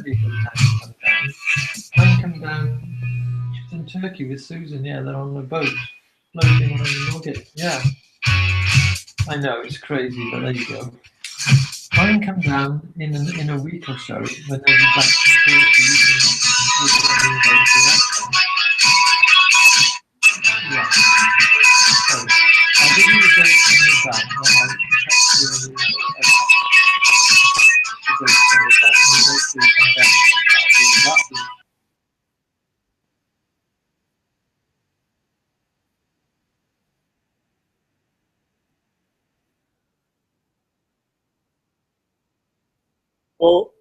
Andy from Time come down. Time come down. She's in Turkey with Susan. Yeah, they're on the boat, floating on the Nugget. Yeah, I know it's crazy, but there you go. Time come down in a week or so when they'll be back to Turkey. Yeah. So I'll give you the date when they're back. I'll text you the date when they're back. And you hopefully come down and that'll be Oh.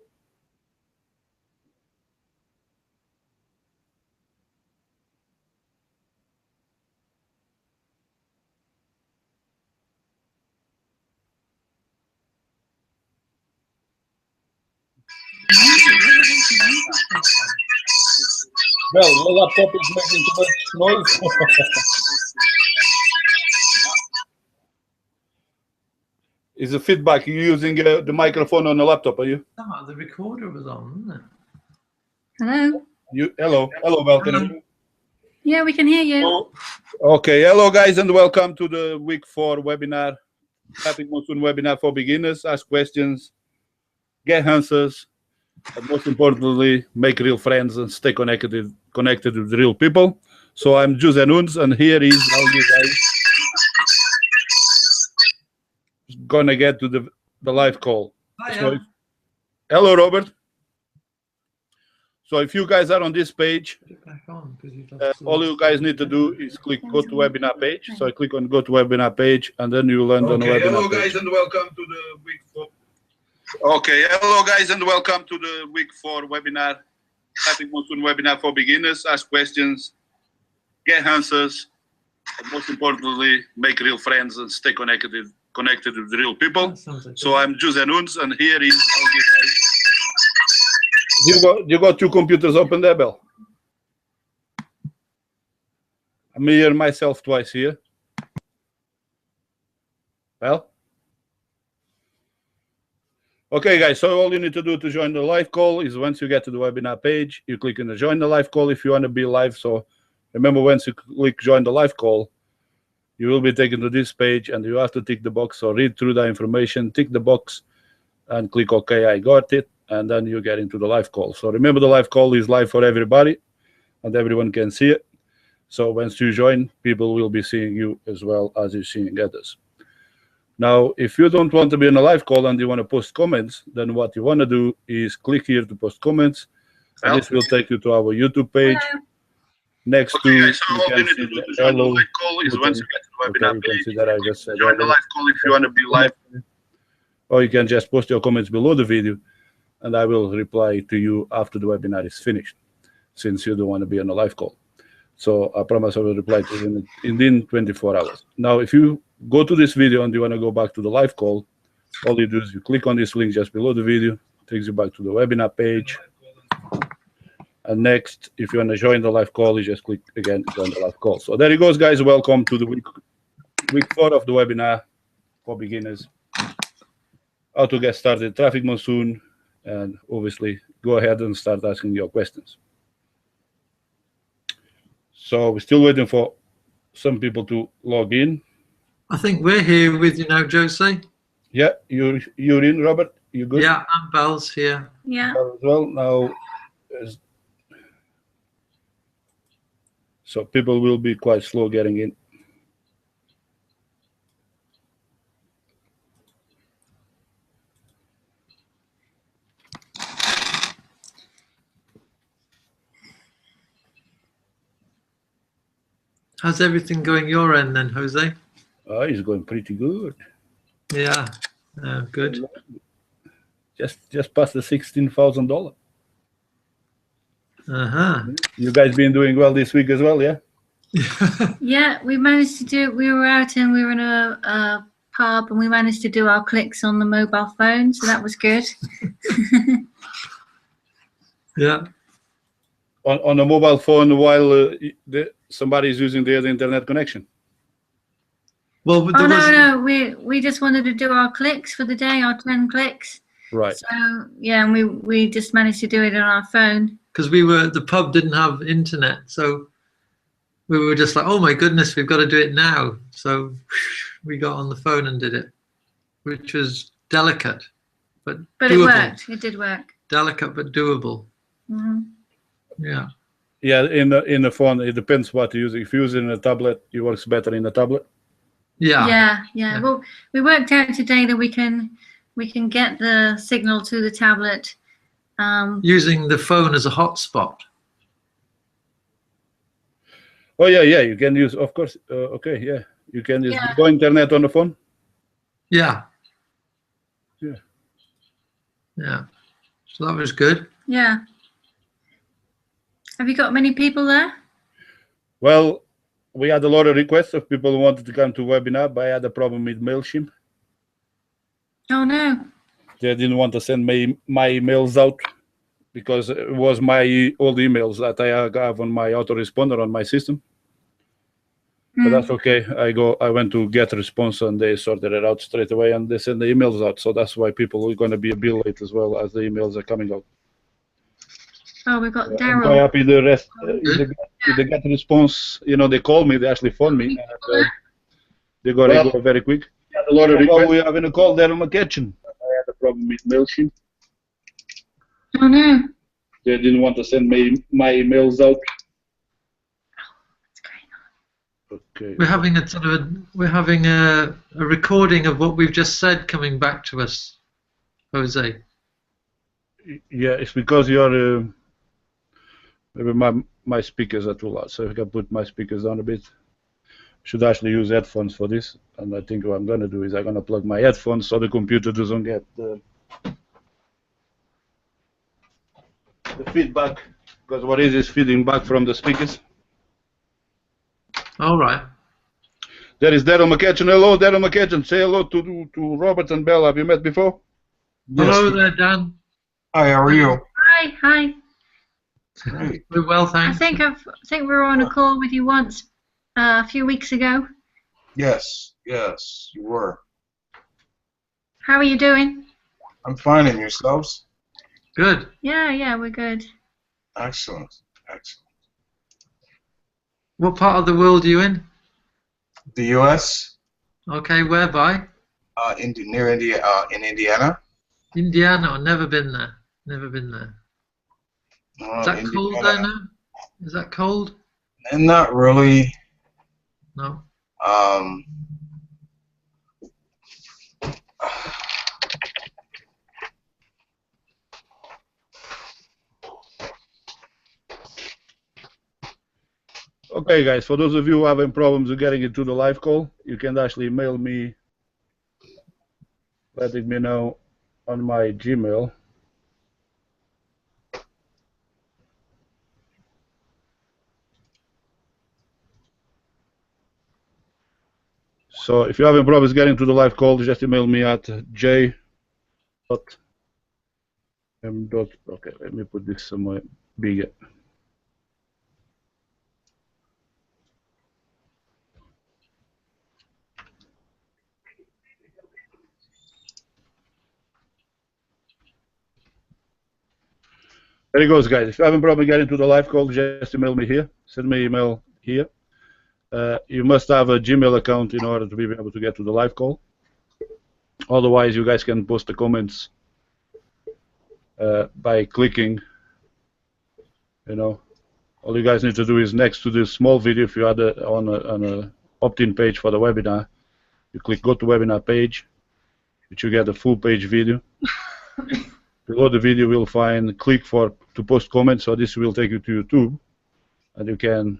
Well, my laptop is making too much noise. Is the feedback? You're using the microphone on the laptop, are you? the recorder was on, wasn't it? Hello. Hello, welcome. Yeah, we can hear you. Oh, okay, hello guys, and welcome to the week 4 webinar, Traffic Monsoon webinar for beginners. Ask questions, get answers, and most importantly, make real friends and stay connected with real people. So I'm Jose Nunes, and here is how you guys gonna get to the live call. So hello, Robert. So if you guys are on this page, all you guys need to do is click go to webinar page. So I click on go to webinar page, and then you land on the webinar hello page. guys, and welcome to the week 4. Okay, hello guys, and welcome to the week 4 webinar, Traffic Monsoon webinar for beginners. Ask questions, get answers, and most importantly, make real friends and stay connected with real people. So I'm Jose Nunes, and here is how you guys. You got 2 computers open there, Bill? I'm here myself twice here. Well. Okay, guys, so all you need to do to join the live call is once you get to the webinar page, you click on the join the live call if you want to be live. So remember, once you click join the live call, you will be taken to this page, and you have to tick the box or read through the information, tick the box, and click OK, I got it, and then you get into the live call. So remember, the live call is live for everybody, and everyone can see it. So once you join, people will be seeing you as well as you're seeing others. Now, if you don't want to be on a live call and you want to post comments, then what you want to do is click here to post comments. And this will take you to our YouTube page. Hello. Next Okay, to guys, so all you need to do to join the live call is once you get to the webinar page, join the live call if you want to be live. Or you can just post your comments below the video, and I will reply to you after the webinar is finished, since you don't want to be on a live call. So I promise I will reply to you within 24 hours. Now, if you go to this video and you want to go back to the live call, all you do is you click on this link just below the video, takes you back to the webinar page. And next, if you want to join the live call, you just click again, join the live call. So there you go, guys. Welcome to the week 4 of the webinar for beginners. How to get started, Traffic Monsoon, and obviously go ahead and start asking your questions. So we're still waiting for some people to log in. I think we're here with you now, Jose. Yeah, you're in, Robert. You good? Yeah, and Belle's here. Yeah. As well. Now, so people will be quite slow getting in. How's everything going your end then, Jose? It's going pretty good. Yeah, good. Just past the $16,000. You guys been doing well this week as well, yeah? Yeah, we managed to do. We were out and we were in a pub, and we managed to do our clicks on the mobile phone, so that was good. Yeah. On a mobile phone while somebody is using the internet connection. Well, Oh no, we just wanted to do our clicks for the day, our 10 clicks. Right. So yeah, and we just managed to do it on our phone. Because the pub didn't have internet, so we were just like, oh my goodness, we've got to do it now. So we got on the phone and did it, which was delicate, but But doable. it worked. It did work. Delicate but doable. Hmm. Yeah. Yeah, in the phone, it depends what you use. If you're using a tablet, it works better in the tablet. Yeah. Yeah. Well, we worked out today that we can get the signal to the tablet. Using the phone as a hotspot. Oh yeah, you can use, of course. Okay, yeah, you can use go internet on the phone. Yeah. Yeah. Yeah. So that was good. Yeah. Have you got many people there? Well, we had a lot of requests of people who wanted to come to webinar, but I had a problem with MailChimp. Oh no. They didn't want to send my emails out because it was my old emails that I have on my autoresponder on my system. But that's okay. I went to GetResponse and they sorted it out straight away and they send the emails out. So that's why people are going to be a bit late as well as the emails are coming out. Oh, we've got I'm Daryl. quite happy the rest. With the GetResponse, they called me. They actually phoned me. And, they got to go very quick. A lot of Well, we're having a call there on my kitchen. I had a problem with MailChimp. Oh no. They didn't want to send my emails out. What's going on? Okay. We're having a recording of what we've just said coming back to us, Jose. Yeah, it's because you're maybe my speakers are too loud, so if I can put my speakers down a bit. Should actually use headphones for this, and I think what I'm going to do is I'm going to plug my headphones so the computer doesn't get the feedback, because what is feeding back from the speakers. All right. There is Daryl McCatchen. Hello, Daryl McCatchen. Say hello to Robert and Bella. Have you met before? Yes. Hello there, Dan. Hi, how are you? Hi. Great. We're well, I thanks. think we were on a call with you once a few weeks ago. Yes, you were. How are you doing? I'm fine, and yourselves? Good. Yeah, we're good. Excellent. What part of the world are you in? The U.S. Okay, whereby? In Indiana. Indiana. I've never been there. Never been there. Is that cold there now? Is that cold? Not really. No. Okay, guys, for those of you who are having problems with getting into the live call, you can actually mail me, letting me know on my Gmail. So if you're having problems getting to the live call, just email me at j.m. Okay, let me put this somewhere bigger. There it goes, guys. If you're having a problem getting to the live call, just email me here. Send me an email here. You must have a Gmail account in order to be able to get to the live call. Otherwise, you guys can post the comments by clicking. All you guys need to do is next to this small video, if you had on a opt-in page for the webinar, you click go to webinar page, which you get a full page video. Below the video, you'll find click to post comments. So this will take you to YouTube, and you can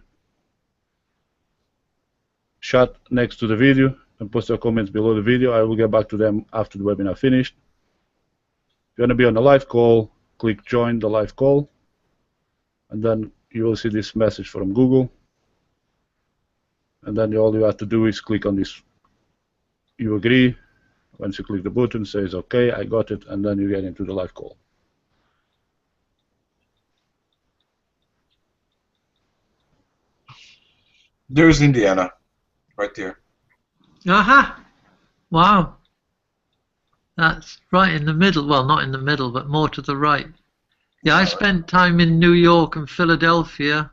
chat next to the video and post your comments below the video. I will get back to them after the webinar finished. If you want to be on the live call, click join the live call, and then you will see this message from Google. And then all you have to do is click on this. You agree. Once you click the button, it says okay, I got it, and then you get into the live call. There's Indiana, right there. Aha! Wow. That's right in the middle. Well, not in the middle, but more to the right. Yeah, I spent time in New York and Philadelphia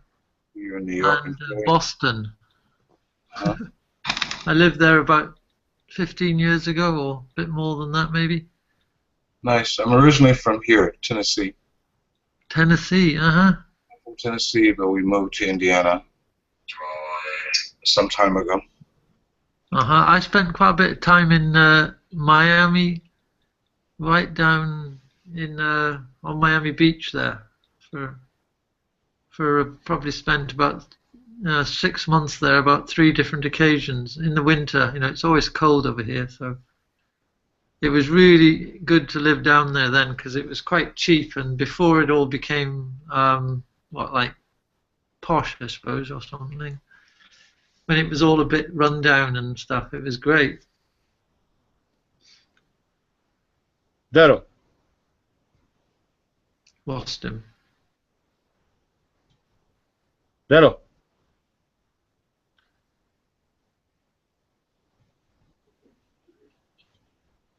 You're in New York and Philly. Boston. Uh-huh. I lived there about 15 years ago, or a bit more than that, maybe. Nice. I'm originally from here, Tennessee. Tennessee, I'm from Tennessee, but we moved to Indiana some time ago. I spent quite a bit of time in Miami, right down in on Miami Beach there, for probably spent about 6 months there, about 3 different occasions in the winter. You know, it's always cold over here, so it was really good to live down there then, because it was quite cheap, and before it all became like posh, I suppose, or something. When it was all a bit run down and stuff, it was great. Daryl. Lost him. Daryl.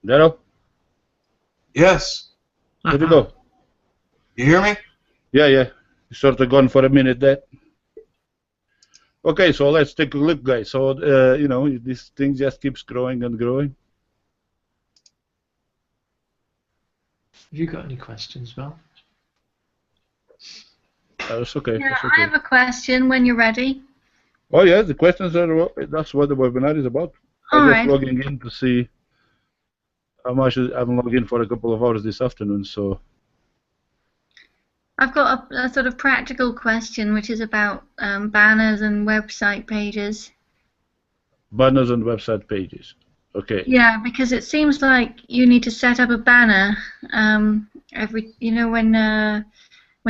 Daryl. Yes. Where'd you go? You hear me? Yeah. You sort of gone for a minute there. Okay, so let's take a look, guys. So, you know, this thing just keeps growing and growing. Have you got any questions, Mel? That's okay. Yeah, That's okay. I have a question when you're ready. Oh, yeah, the questions are, that's what the webinar is about. All I'm right. just logging in to see how much I'm logging in for a couple of hours this afternoon, so. I've got a sort of practical question, which is about banners and website pages. Banners and website pages. Okay. Yeah, because it seems like you need to set up a banner every. You know, when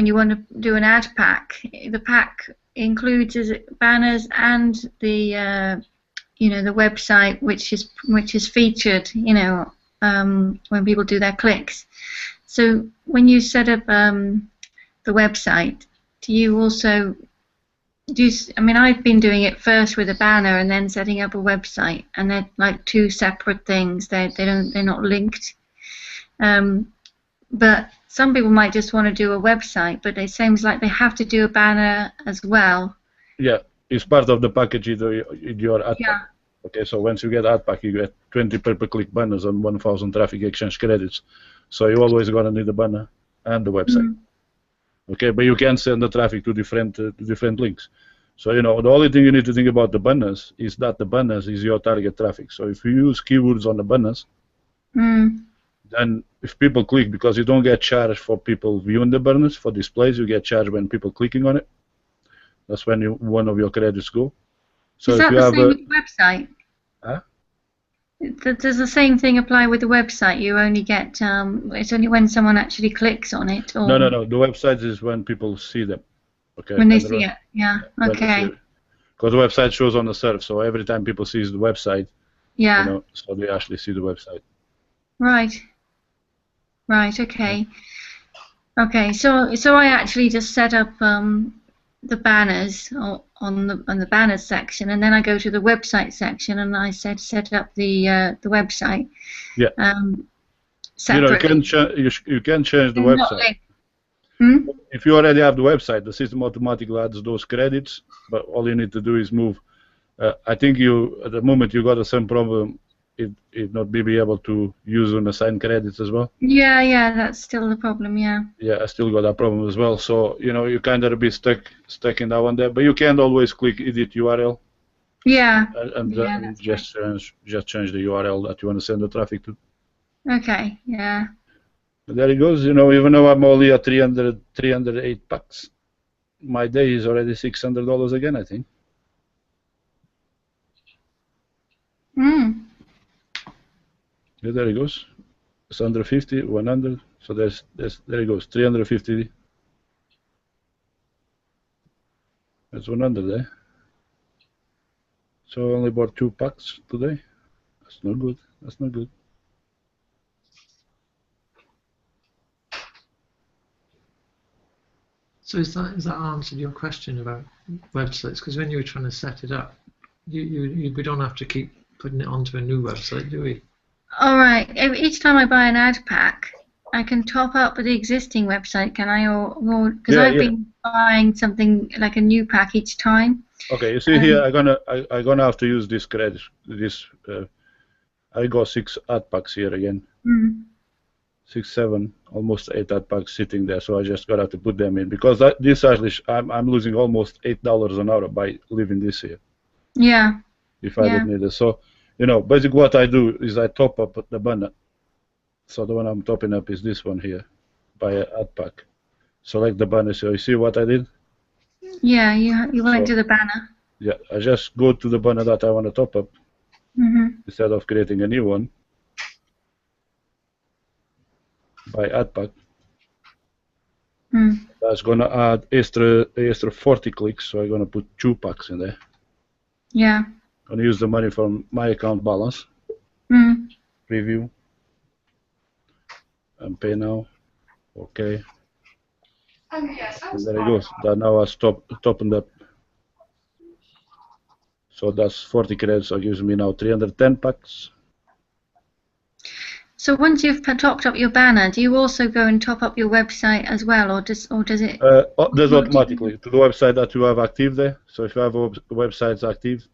you want to do an ad pack, the pack includes banners and the you know, the website which is featured. You know, when people do their clicks. So when you set up the website, do you also I mean, I've been doing it first with a banner and then setting up a website, and they're like 2 separate things. They're not linked. But some people might just want to do a website, but it seems like they have to do a banner as well. Yeah, it's part of the package in your ad Yeah. pack. Okay, so once you get ad pack, you get 20 pay-per-click banners and 1,000 traffic exchange credits. So you're always going to need a banner and the website. Okay, but you can send the traffic to different links. So, you know, the only thing you need to think about the banners is that the banners is your target traffic. So if you use keywords on the banners, then if people click, because you don't get charged for people viewing the banners for displays, you get charged when people clicking on it. That's when one of your credits go. So is if that you the have same with the website? Huh? Does the same thing apply with the website? You only get it's only when someone actually clicks on it, or No. The website is when people see them. Okay. when they see it. Yeah. Okay. Because the website shows on the server, so every time people see the website, Yeah. you know, so they actually see the website. Right. Right. Okay. Okay. So I actually just set up the banners on the banners section, and then I go to the website section, and I set up the website. Yeah. Separately. You know, you can change the Not website. linked. If you already have the website, the system automatically adds those credits, but all you need to do is move. I think at the moment you got the same problem. It not be able to use and assign credits as well. Yeah, that's still the problem. Yeah. Yeah, I still got that problem as well. So you know, you kind of be stuck in that one there. But you can always click edit URL. Yeah. And just change the URL that you want to send the traffic to. Okay. Yeah. But there it goes. You know, even though I'm only at 308 bucks, my day is already $600 again, I think. Yeah, there it goes. It's under 50, 100. So there it goes, 350. That's 100 there. So I only bought 2 packs today. That's not good. That's not good. So is that answered your question about websites? Because when you were trying to set it up, we don't have to keep putting it onto a new website, do we? All right. Each time I buy an ad pack, I can top up the existing website, can I? Or because I've been buying something like a new pack each time. Okay, you see here, I'm gonna have to use this credit. I got 6 ad packs here again. 6, 7, almost 8 ad packs sitting there. So I just gotta have to put them in because this actually I'm losing almost $8 an hour by leaving this here. Yeah. If I didn't need it, so basically what I do is I top up the banner. So the one I'm topping up is this one here, by ad pack. Select the banner. So you see what I did? Yeah, you went to the banner. Yeah, I just go to the banner that I want to top up instead of creating a new one by ad pack. That's gonna add extra 40 clicks, so I'm gonna put 2 packs in there. Yeah. I'm gonna use the money from my account balance. Preview and pay now. Okay. And there it goes. That now I topped up. So that's 40 credits. So it gives me now 310 packs. So once you've topped up your banner, do you also go and top up your website as well, or does it? Does automatically to the website that you have active there. So if you have websites active.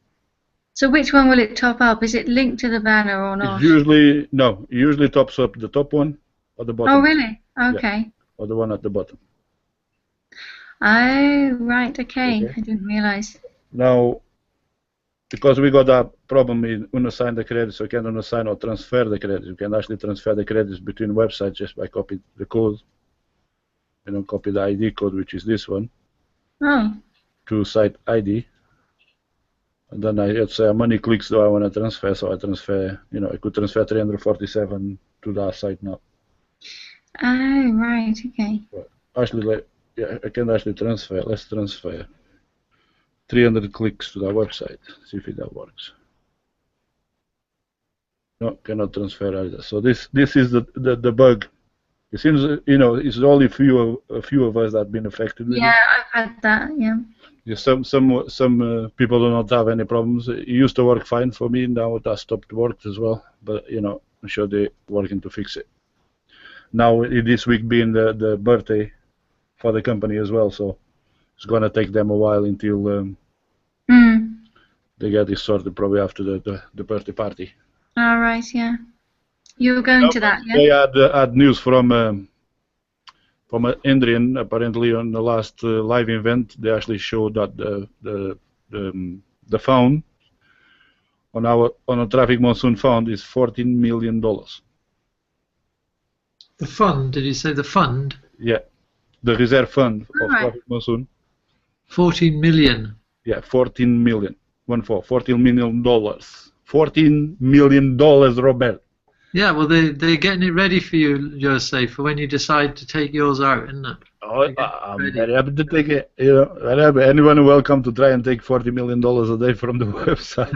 So which one will it top up? Is it linked to the banner or not? It usually tops up the top one or the bottom. Oh really? Okay. Yeah. Or the one at the bottom. Oh right, okay. I didn't realize. Now, because we got that problem in unassign the credits, so you can unassign or transfer the credits. You can actually transfer the credits between websites just by copying the code. Copy the ID code, which is this one, to site ID. And then let's say how many clicks do I want to transfer? So I transfer, I could transfer 347 to that site now. Oh right, okay. Actually, I can actually transfer. Let's transfer 300 clicks to that website. See if that works. No, cannot transfer either. So this is the bug. It seems it's only a few of us that have been affected with it. Yeah, I've had that. Yeah. Some people do not have any problems. It used to work fine for me. Now it has stopped work as well. But I'm sure they're working to fix it. Now this week being the birthday for the company as well, so it's gonna take them a while until they get this sorted. Probably after the birthday party. All right. Yeah. You're going to that, yeah? They had news from Adrian. Apparently, on the last live event, they actually showed that the fund on a Traffic Monsoon fund is $14 million. The fund? Did you say the fund? Yeah, the reserve fund of Traffic Monsoon. 14 million. Yeah, 14 million. $14 million. $14 million, Robert. Yeah, well, they're getting it ready for you, Jose, for when you decide to take yours out, isn't it? Oh, I'm very happy to take it. Very happy. Anyone welcome to try and take $40 million a day from the website.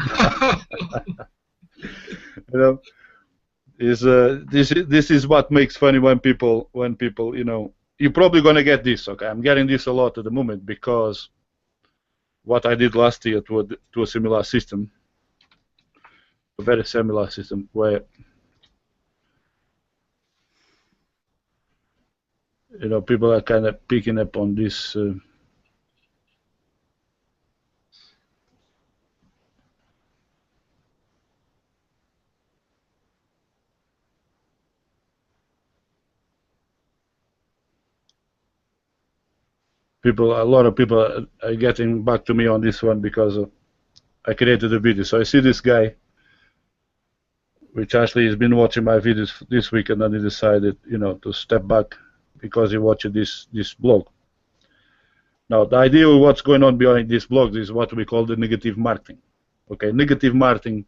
This is what makes funny when people, you're probably gonna get this. Okay, I'm getting this a lot at the moment because what I did last year to a similar system, a very similar system where. People are kind of picking up on this. A lot of people are getting back to me on this one because I created a video. So I see this guy, which actually has been watching my videos this week, and then he decided, to step back. Because he watched this blog. Now, the idea of what's going on behind this blog is what we call the negative marketing. Okay, negative marketing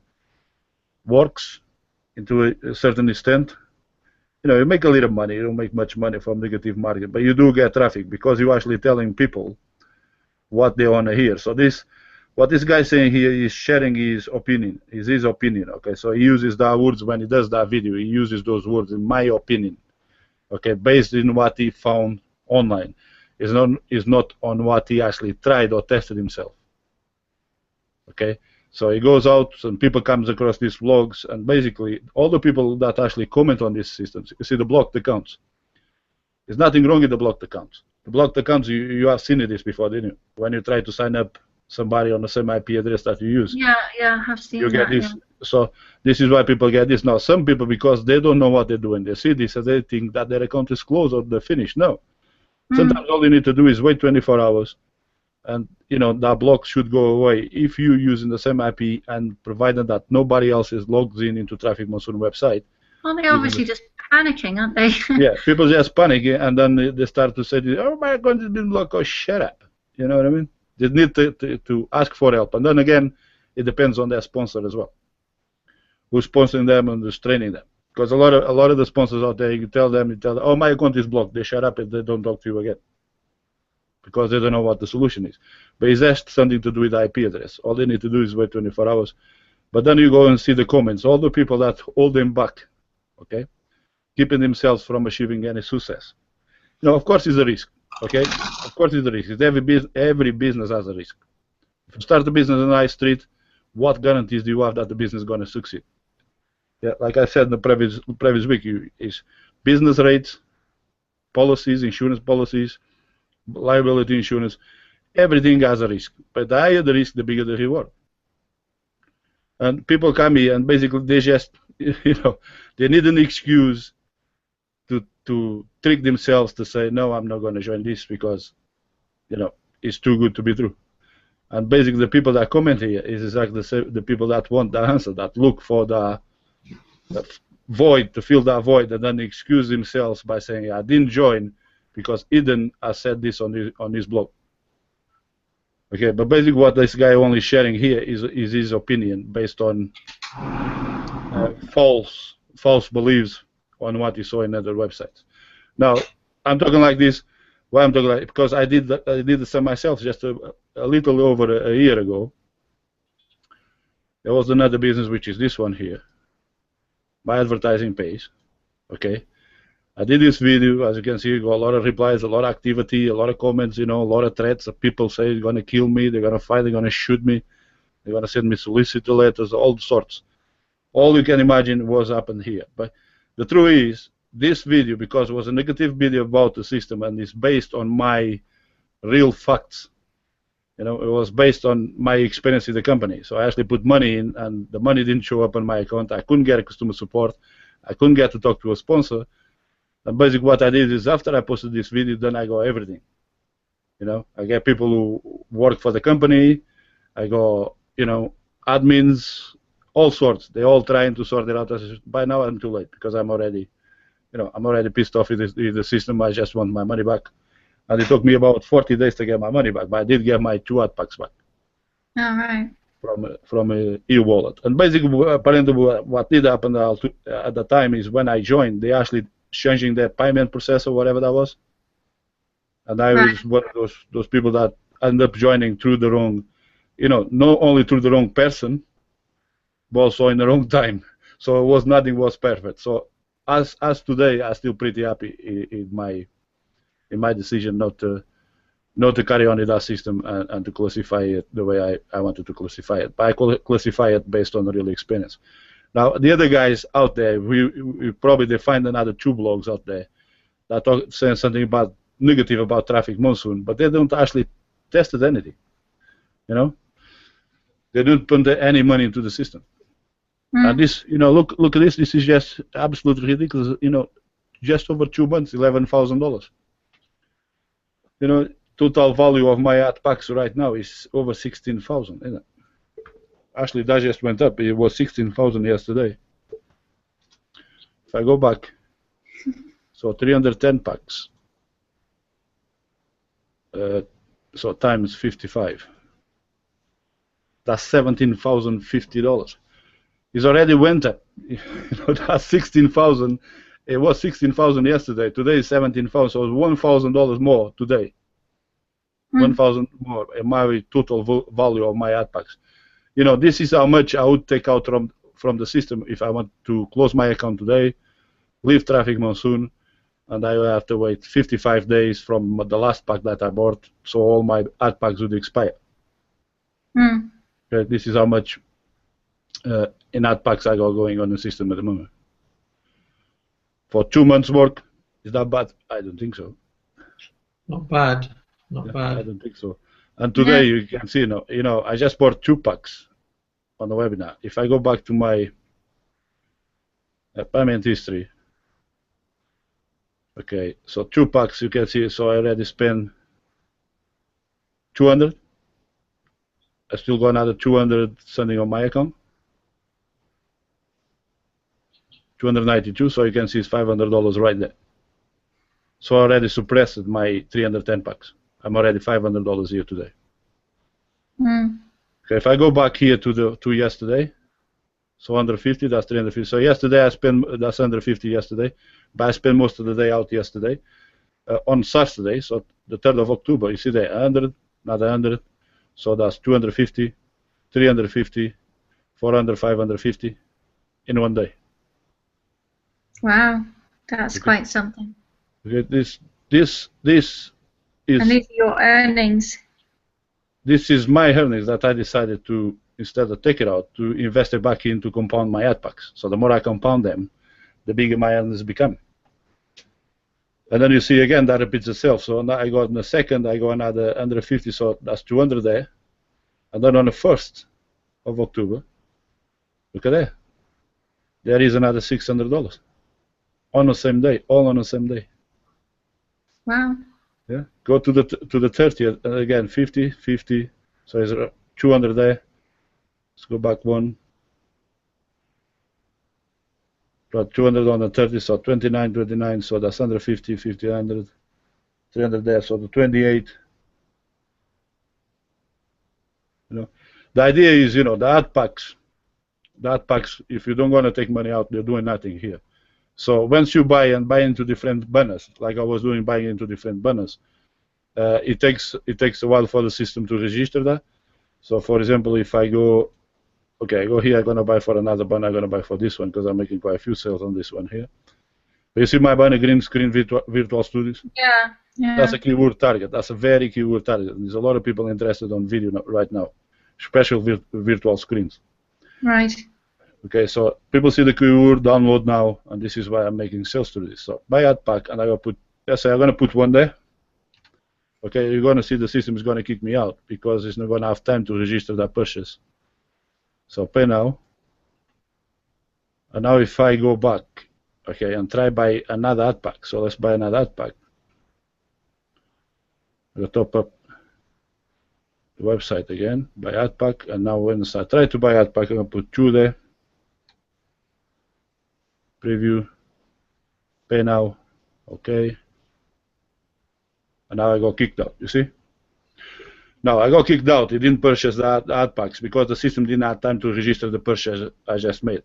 works into a certain extent. You make a little money. You don't make much money from negative marketing, but you do get traffic because you're actually telling people what they want to hear. So what this guy is saying here is sharing his opinion. Is his opinion. Okay, so he uses that words when he does that video. He uses those words, in my opinion. Okay, based on what he found online, is not on what he actually tried or tested himself. Okay, So it goes out and people comes across these blogs, and basically all the people that actually comment on these systems, you see the blocked accounts. There's nothing wrong with the blocked accounts. The blocked accounts, you have seen this before, didn't you? When you try to sign up somebody on the same IP address that you use. Yeah, I've seen you get that, this. Yeah. So this is why people get this. Now, some people, because they don't know what they're doing, they see this and they think that their account is closed or they're finished. No. Sometimes all you need to do is wait 24 hours, and that block should go away if you're using the same IP, and provided that nobody else is logged into Traffic Monsoon website. Well, they're obviously just panicking, aren't they? Yeah, people just panic, and then they start to say, "Oh my God, it's been blocked." Oh, shut up. You know what I mean? They need to ask for help, and then again, it depends on their sponsor as well, who's sponsoring them and who's training them. Because a lot of the sponsors out there, you tell them, "Oh, my account is blocked." They shut up and they don't talk to you again, because they don't know what the solution is. But it's just something to do with the IP address. All they need to do is wait 24 hours. But then you go and see the comments, all the people that hold them back, okay, keeping themselves from achieving any success. Of course, it's a risk. Okay, of course it's a risk. Every business has a risk. If you start a business on high street, what guarantees do you have that the business is going to succeed? Yeah, like I said in the previous week, is business rates, policies, insurance policies, liability insurance, everything has a risk. But the higher the risk, the bigger the reward. And people come here and basically they just, they need an excuse to trick themselves to say, no, I'm not going to join this because, it's too good to be true. And basically the people that comment here is exactly the people that want the answer, that look for the void, to fill that void, and then excuse themselves by saying, I didn't join because Eden has said this on his blog. Okay, but basically what this guy only sharing here is his opinion based on false beliefs on what he saw in other websites. Now, I'm talking like this. Why I'm talking like, because I did the same myself just a little over a year ago. There was another business, which is this one here, my advertising page. Okay, I did this video. As you can see, got a lot of replies, a lot of activity, a lot of comments. A lot of threats. People say they're gonna kill me, they're gonna fight, they're gonna shoot me, they're gonna send me solicitor letters, all sorts. All you can imagine was happened here. But the truth is, this video, because it was a negative video about the system and it's based on my real facts, it was based on my experience in the company. So I actually put money in, and the money didn't show up on my account. I couldn't get customer support. I couldn't get to talk to a sponsor. And basically what I did is, after I posted this video, then I got everything. I get people who work for the company. I got, admins, all sorts. They're all trying to sort it out. By now I'm too late, because I'm already pissed off with the system. I just want my money back. And it took me about 40 days to get my money back, but I did get my 2 ad packs back. All right. From a e-wallet. And basically, apparently, what did happen at the time is, when I joined, they actually changing their payment process or whatever that was. And I was one of those people that ended up joining through the wrong, not only through the wrong person, but also in the wrong time. So nothing was perfect. So as today, I'm still pretty happy in my decision not to carry on with that system and to classify it the way I wanted to classify it. But I classify it based on the real experience. Now, the other guys out there, we probably they find another 2 blogs out there that saying something negative about Traffic Monsoon, but they don't actually test anything. They don't put any money into the system. And this, look at this. This is just absolutely ridiculous. Just over 2 months, $11,000. Total value of my ad packs right now is over 16,000, isn't it? Actually, that just went up. It was 16,000 yesterday. If I go back, so 310 packs. So times 55. That's $17,050. It's already went up. That's 16,000. It was 16,000 yesterday. Today is 17,000. So it's $1,000 more today. 1,000 more in my total value of my ad packs. This is how much I would take out from the system if I want to close my account today, leave Traffic Monsoon, and I will have to wait 55 days from the last pack that I bought, so all my ad packs would expire. Okay, this is how much in ad packs I got going on the system at the moment. For 2 months work, is that bad? I don't think so. Not bad. Not I bad. don't think so. And today you can see, I just bought 2 packs on the webinar. If I go back to my payment history, okay, so 2 packs you can see. So I already spent 200. I still got another 200 sending on my account. 292. So you can see it's $500 right there. So I already suppressed my 310 packs. I'm already $500 here today. Okay, if I go back here to yesterday, so 150, that's 350. So yesterday I spent, that's 150 yesterday, but I spent most of the day out yesterday. On Saturday, so the 3rd of October, you see there, 100, another 100, so that's 250, 350, 400, 550 in one day. Wow, that's quite something. Okay, this is. And these are your earnings. This is my earnings that I decided to, instead of take it out, to invest it back in to compound my ad packs. So the more I compound them, the bigger my earnings become. And then you see again that repeats itself. So now I got in the second, I got another 150, so that's 200 there. And then on the 1st of October, look at that. There is another $600 on the same day, all on the same day. Wow. Yeah. Go to the 30th, and again 50, 50. So it's 200 there. Let's go back one. Got 200 on the 30, so 29, 29. So that's 150, 50, 100, 300 there. So the 28. The idea is, the ad packs. The ad packs. If you don't want to take money out, they're doing nothing here. So once you buy into different banners, like I was doing, buying into different banners, it takes a while for the system to register that. So for example, if I go, okay, I go here, I'm gonna buy for another banner, I'm gonna buy for this one because I'm making quite a few sales on this one here. You see my banner, green screen virtual studios? Yeah, yeah. That's a keyword target. That's a very keyword target. There's a lot of people interested on video right now, special virtual screens. Right. Okay, so people see the keyword, download now, and this is why I'm making sales to this. So buy ad pack, and I will put, let's say I'm going to put one there. Okay, you're going to see the system is going to kick me out because it's not going to have time to register that purchase. So pay now. And now if I go back, okay, and try buy another ad pack. So let's buy another ad pack. I'll top up the website again, buy ad pack, and now when I try to buy ad pack, I'm going to put 2 there. Preview, pay now, okay, and now I got kicked out, you see? Now I got kicked out, it didn't purchase the ad packs because the system didn't have time to register the purchase I just made.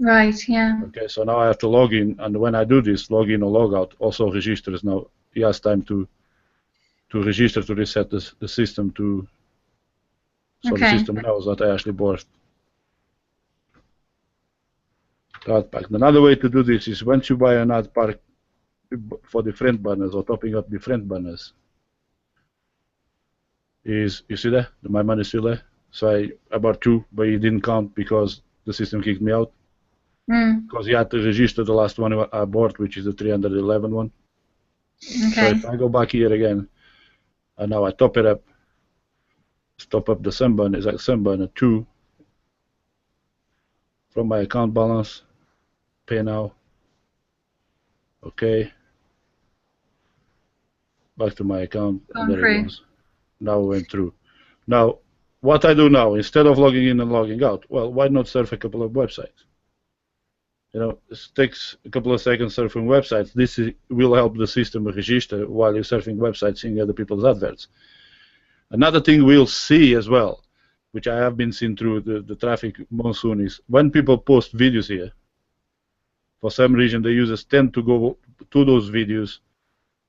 Right, yeah. Okay, so now I have to log in, and when I do this, log in or log out, also registers now. He has time to register, to reset the system so the system knows that I actually bought ad pack. Another way to do this is once you buy an ad pack for different banners or topping up different banners, you see there? My money is still there. So I bought 2, but it didn't count because the system kicked me out. Because you had to register the last one I bought, which is the 311 one. Okay. So if I go back here again, and now I top it up, top up the same banner, exact same banner, 2 from my account balance. Pay now. Okay. Back to my account. And there it goes. Now it went through. Now, what I do now, instead of logging in and logging out, well, why not surf a couple of websites? It takes a couple of seconds surfing websites. This will help the system register while you're surfing websites, seeing other people's adverts. Another thing we'll see as well, which I have been seeing through the traffic monsoon, is when people post videos here, for some reason, the users tend to go to those videos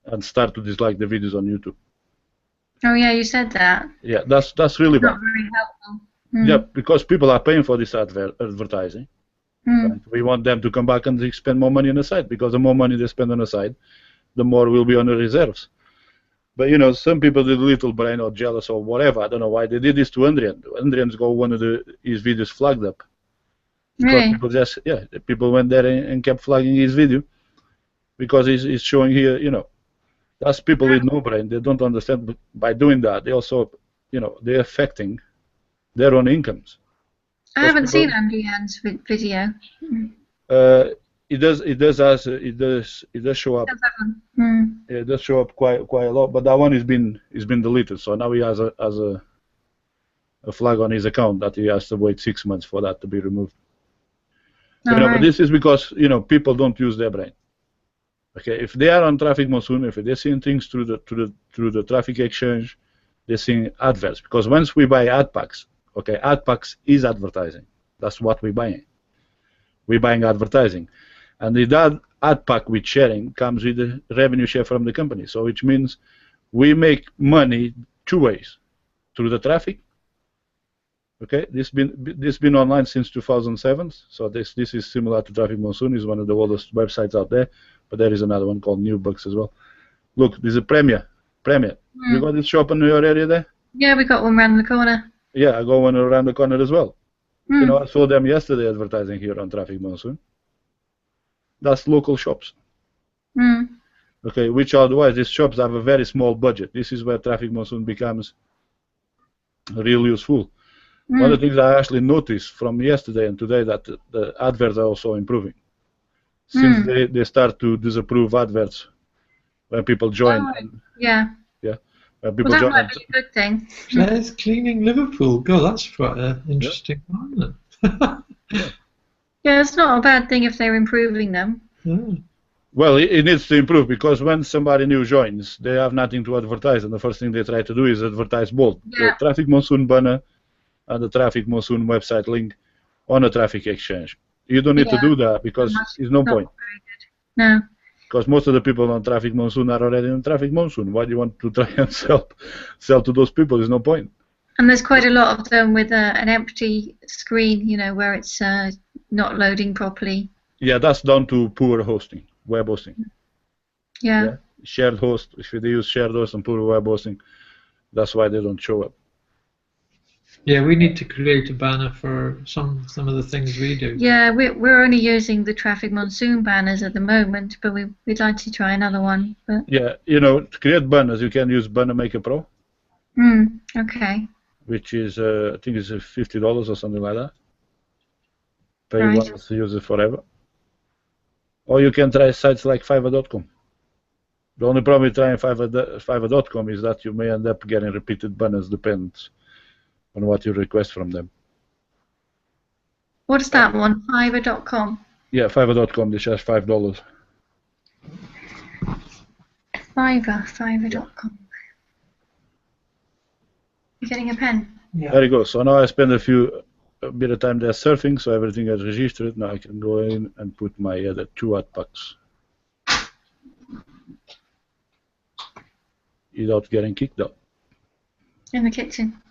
and start to dislike the videos on YouTube. Oh yeah, you said that. Yeah, that's really bad. Not very helpful. Yeah, because people are paying for this advertising. Right? We want them to come back and spend more money on the site, because the more money they spend on the site, the more will be on the reserves. But you know, some people did little brain or jealous or whatever. I don't know why they did this to Andrian. Andrian's got one of his videos flagged up. Because Really? people went there and kept flagging his video because he's showing here, you know, that's people with no brain. They don't understand. But by doing that, they also, you know, they're affecting their own incomes. I haven't seen Andrian's video. It does show up. It does show up quite a lot, but that one has been deleted. So now he has a flag on his account that he has to wait 6 months for that to be removed. You know, but this is because, you know, people don't use their brain. Okay, if they are on Traffic Monsoon, if they're seeing things through the traffic exchange, they're seeing adverts. Because once we buy ad packs, okay, ad packs is advertising. That's what we're buying. We're buying advertising, and the ad pack with sharing comes with the revenue share from the company. So which means we make money two ways: through the traffic. Okay, this been online since 2007, so this is similar to Traffic Monsoon. Is one of the oldest websites out there, but there is another one called Newbucks as well. Look, there's a Premier. You got this shop in your area there? Yeah, we got one around the corner. Yeah, I got one around the corner as well. You know, I saw them yesterday advertising here on Traffic Monsoon. That's local shops. Okay, which otherwise these shops have a very small budget. This is where Traffic Monsoon becomes real useful. One of the things I actually noticed from yesterday and today that the adverts are also improving. Since they start to disapprove adverts when people join. When people that might be a good thing. Claire's cleaning Liverpool. God, that's quite an interesting one, isn't it? Yeah, it's not a bad thing if they're improving them. Well, it needs to improve because when somebody new joins, they have nothing to advertise, and the first thing they try to do is advertise both the Traffic Monsoon banner and the Traffic Monsoon website link on a traffic exchange. You don't need to do that because there's no point. No. Because most of the people on Traffic Monsoon are already on Traffic Monsoon. Why do you want to try and sell to those people? There's no point. And there's quite a lot of them with an empty screen, you know, where it's not loading properly. Yeah, that's down to poor hosting, web hosting. Yeah. Shared host, if they use shared host and poor web hosting, that's why they don't show up. Yeah, we need to create a banner for some of the things we do. Yeah, we're only using the Traffic Monsoon banners at the moment, but we'd like to try another one. But yeah, you know, to create banners, you can use Banner Maker Pro. Okay. Which is, I think it's $50 or something like that. Pay once to use it forever. Or you can try sites like Fiverr.com. The only problem with trying Fiverr.com is that you may end up getting repeated banners, depends on what you request from them. What is that one? Fiverr.com? Yeah, Fiverr.com, they charge $5. Fiverr.com. You're getting a pen? Yeah. There you go. So now I spend a bit of time there surfing, so everything is registered. Now I can go in and put my other 2 ad packs without getting kicked out. In the kitchen.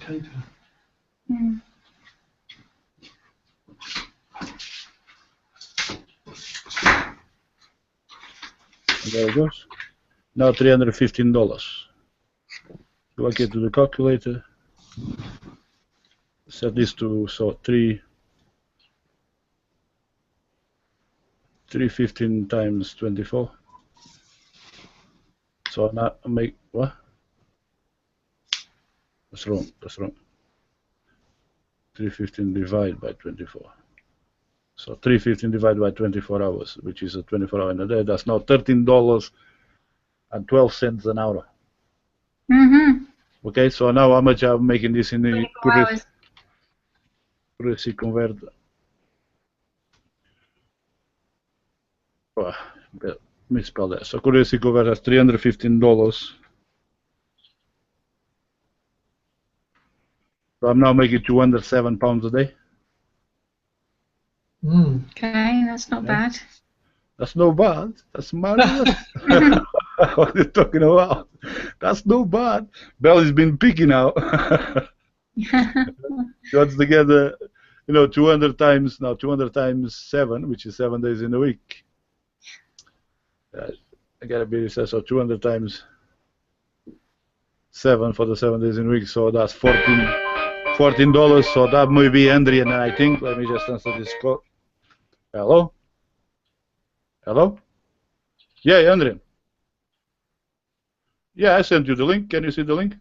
Paper. There it goes. Now $315. Go get to the calculator. Set this to 315 times 24. So now make what? That's wrong. 315 divided by 24. So 315 divided by 24 hours, which is a 24-hour in a day. That's now $13.12 an hour. Okay, so now how much I'm making this in the currency converter? Oh, misspelled that. So currency converter is $315. So I'm now making 207 pounds a day. Okay, that's not bad. That's no bad. That's marvelous. What are you talking about? That's no bad. Belly's been picking out. What's together, 200 times, now 200 times 7, which is 7 days in a week. I gotta be so 200 times 7 for the 7 days in a week, so that's $14. So that may be Andrian, and I think, let me just answer this call. Hello? Hello? Yeah, Andrian. Yeah, I sent you the link. Can you see the link?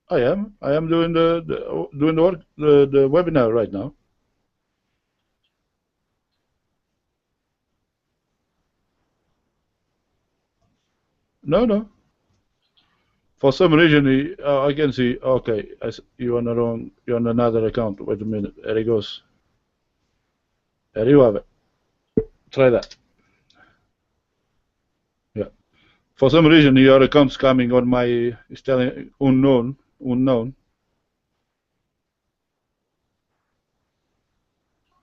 I am doing doing the work, the webinar right now. No. For some reason, I can see. Okay, you're on the wrong. You're on another account. Wait a minute. There it goes. There you have it. Try that. Yeah. For some reason, your account's coming on my. It's telling unknown.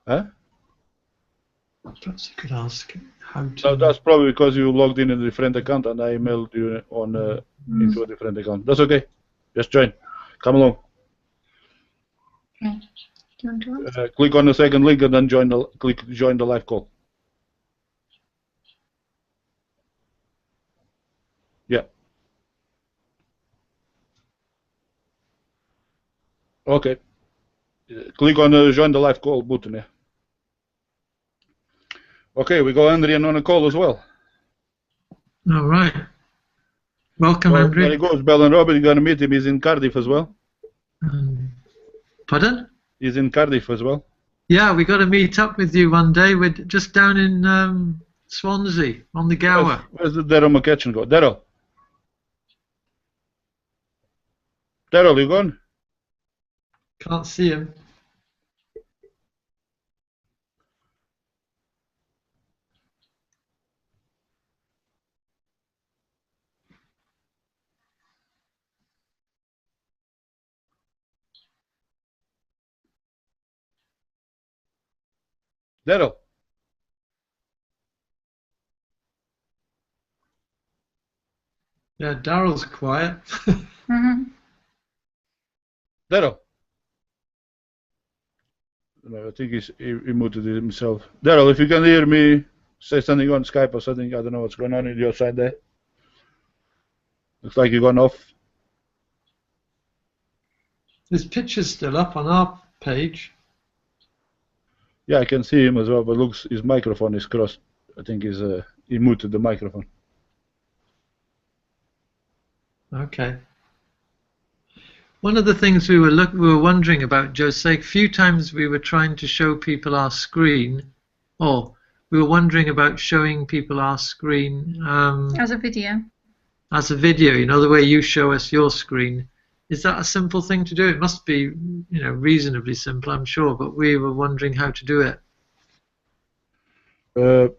Huh? Perhaps you could ask how to. No, that's probably because you logged in a different account and I emailed you on into a different account. That's okay. Just join. Come along. Okay. Do you want to? Click on the second link and then click join the live call. Yeah. Okay. Click on the join the live call button. Yeah. Okay, we got Andrian on a call as well. All right. Welcome, Well, Andrew. there he goes. Bell and Robert, you're going to meet him. He's in Cardiff as well. Pardon? He's in Cardiff as well. Yeah, we got to meet up with you one day. We're just down in Swansea on the Gower. Where's the Daryl McCutcheon go? Daryl, you gone? Can't see him. Daryl. Yeah, Daryl's quiet. Daryl. No, I think he muted himself. Daryl, if you can hear me, say something on Skype or something. I don't know what's going on your side there. Looks like you've gone off. His picture's still up on our page. Yeah, I can see him as well, but looks his microphone is crossed. I think he muted the microphone. Okay. One of the things we were wondering about, Jose, a few times we were trying to show people our screen, or we were wondering about showing people our screen As a video. As a video, the way you show us your screen. Is that a simple thing to do? It must be, reasonably simple, I'm sure, but we were wondering how to do it. What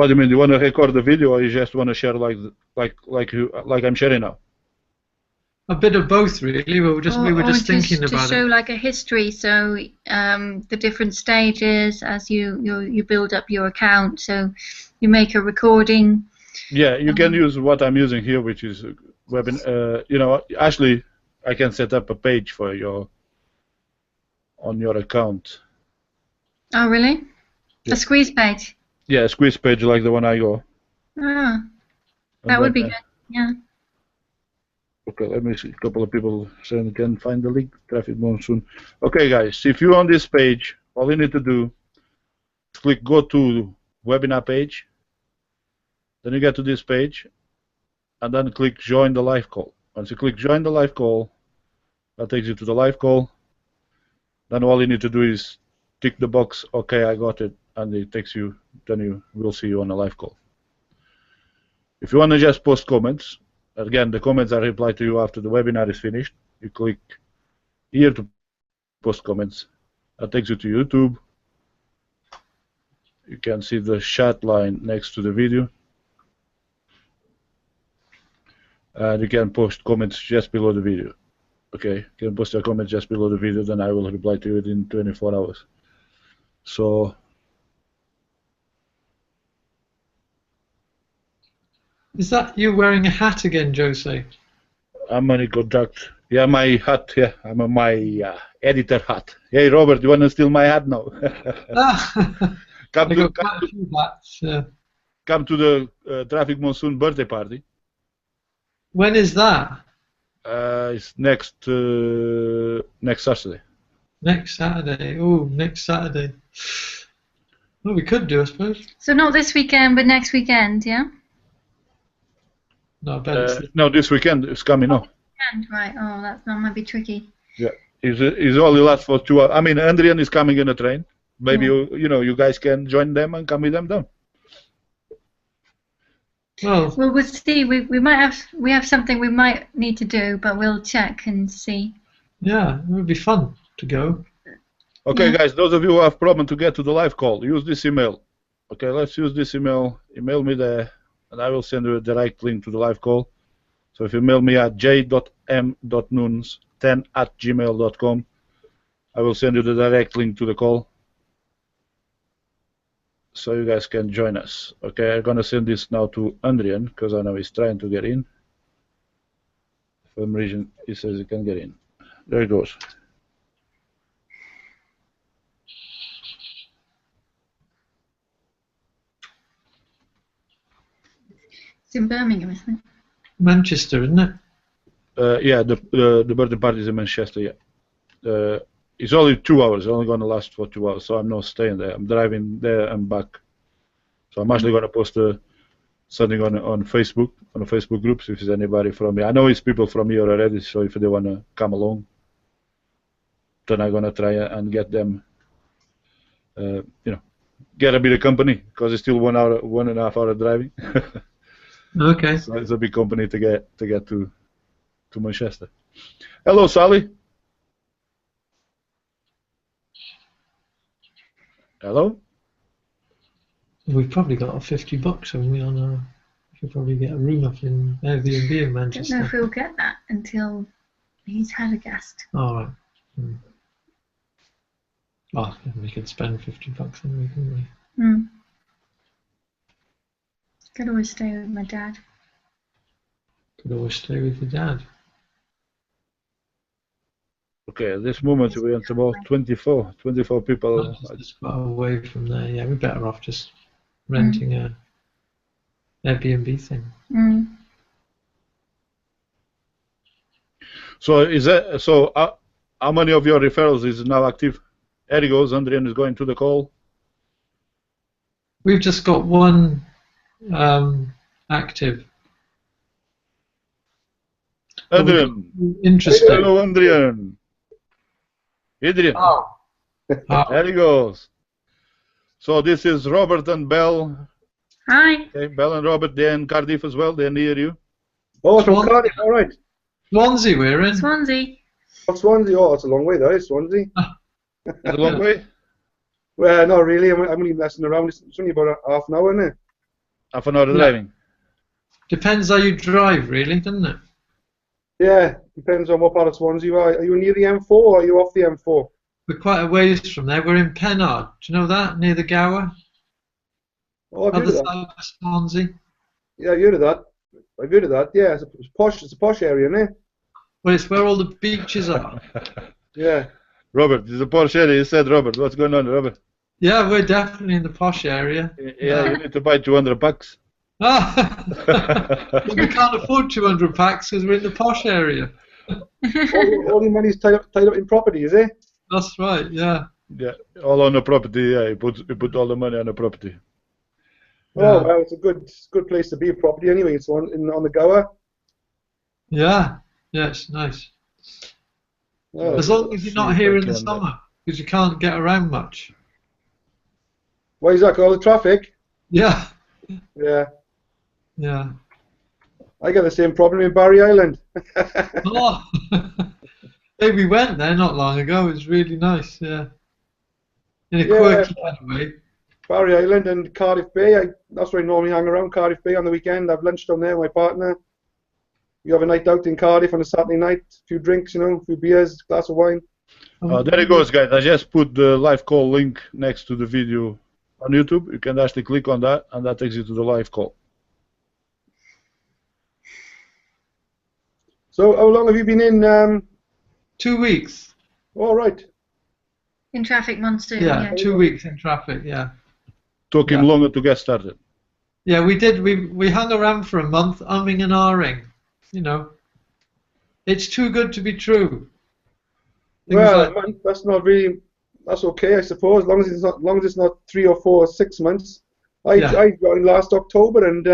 do you mean? Do you want to record the video, or you just want to share like I'm sharing now? A bit of both, really. We were just thinking about to show it. like a history, so the different stages as you build up your account. So you make a recording. Yeah, you can use what I'm using here, which is Ashley, I can set up a page for on your account. Oh, really? Yeah. A squeeze page? Yeah, a squeeze page like the one I go. Ah, that would be good, yeah. Okay, let me see. A couple of people saying can find the link. Traffic Monsoon. Okay, guys, if you're on this page, all you need to do is click go to webinar page. Then you get to this page, and then click join the live call. Once you click join the live call, that takes you to the live call. Then all you need to do is tick the box, okay, I got it, and it takes you, then we'll see you on a live call. If you want to just post comments, again, the comments are replied to you after the webinar is finished. You click here to post comments. That takes you to YouTube. You can see the chat line next to the video. And you can post comments just below the video. Okay, you can post your comments just below the video, then I will reply to you within 24 hours. So, Is that you wearing a hat again, Jose? I'm on contact. Yeah, my hat. Yeah, I'm on my editor hat. Hey, Robert, you want to steal my hat now? Ah, come I to got quite a few hats. come to the Traffic Monsoon birthday party. When is that? It's next Saturday. Next Saturday. Oh, next Saturday. Well, we could do, I suppose. So not this weekend, but next weekend, yeah? No, I bet it's No, this weekend it's coming up. Right. Oh, that might be tricky. Yeah, it's only last for 2 hours. I mean, Adrian is coming in a train. Maybe you guys can join them and come with them down. well, We'll see. We have something we might need to do, but we'll check and see. yeah, it would be fun to go. Okay, Yeah. guys, those of you who have problem to get to the live call, use this email. Okay, let's use this email. Email me there, and I will send you a direct link to the live call. So if you mail me at j.m.nunes10@gmail.com, I will send you the direct link to the call, so you guys can join us. Okay, I'm gonna send this now to Adrian because I know he's trying to get in. For some reason, he says he can get in. There it goes. It's in Birmingham, isn't it? Manchester, isn't it? Yeah, the birthday party is in Manchester. Yeah, it's only 2 hours. It's only going to last for 2 hours, so I'm not staying there. I'm driving there and back. So I'm actually going to post something on Facebook, on the Facebook groups, if there's anybody from here. I know it's people from here already, so if they want to come along, then I'm going to try and get them, get a bit of company, because it's still 1.5 hour driving. Okay. So it's a big company to get to Manchester. Hello, Sally. Hello. We've probably got $50, haven't we? We could probably get a room up in Airbnb in I don't know Manchester. if we'll get that until he's had a guest. All right. Oh, we could spend $50 anyway, couldn't we? Could always stay with my dad. Could always stay with your dad. Okay, at this moment we have about 24 people. Manchester's quite away from there. Yeah, we're better off just renting a Airbnb thing. So how many of your referrals is now active? There he goes. Adrian is going to the call. We've just got one active. Adrian. Interesting. Hello, Adrian. Adrian. Oh. There he goes. So this is Robert and Belle. Hi. Okay, Belle and Robert, they're in Cardiff as well. They're near you. Oh, from Cardiff, all right. Swansea, we're in. Swansea. Oh, Swansea, oh, it's a long way, that is, Swansea. It's a long way. Well, not really, I'm only messing around. It's only about half an hour, isn't it? Half an hour driving. Depends how you drive, really, doesn't it? Yeah, depends on what part of Swansea you are. Are you near the M4 or are you off the M4? We're quite a ways from there. We're in Pennard. Do you know that? Near the Gower? Oh, I've heard Other of that. side of Swansea. Yeah, I've heard of that. I've heard of that, yeah. It's a posh area, isn't it? Well, it's where all the beaches are. Yeah. Robert, this is a Porsche area. He said, Robert, what's going on, Robert? Yeah, we're definitely in the posh area. Yeah, you need to buy 200 bucks. Ah, we can't afford 200 packs because we're in the posh area. all your money's tied up in property, is it? That's right, yeah. Yeah, all on the property. Yeah, you put all the money on the property. Oh, well, it's a good place to be, property anyway. It's on the Gower. Yeah, it's nice. Oh, As long as you're not here in the summer, because you can't get around much. why is that? 'Cause all the traffic? Yeah, Yeah. yeah. I got the same problem in Barry Island. Oh. Hey, we went there not long ago. It was really nice, yeah. In a quirky kind of way. Barry Island and Cardiff Bay. That's where I normally hang around, Cardiff Bay on the weekend. I've lunch down there with my partner. You have a night out in Cardiff on a Saturday night, a few drinks, a few beers, glass of wine. There it goes, guys. I just put the live call link next to the video on YouTube. You can actually click on that, and that takes you to the live call. So how long have you been in? 2 weeks. All right. In traffic monsoon. Yeah, Yeah. 2 weeks in traffic. Yeah. Took him Yeah. longer to get started. Yeah, we did. We hung around for a month, umming and ahhing. You know, it's too good to be true. Things Well, like- a month, that's not really. That's okay, I suppose. As long as it's not 3 or 4 or 6 months. I joined last October, and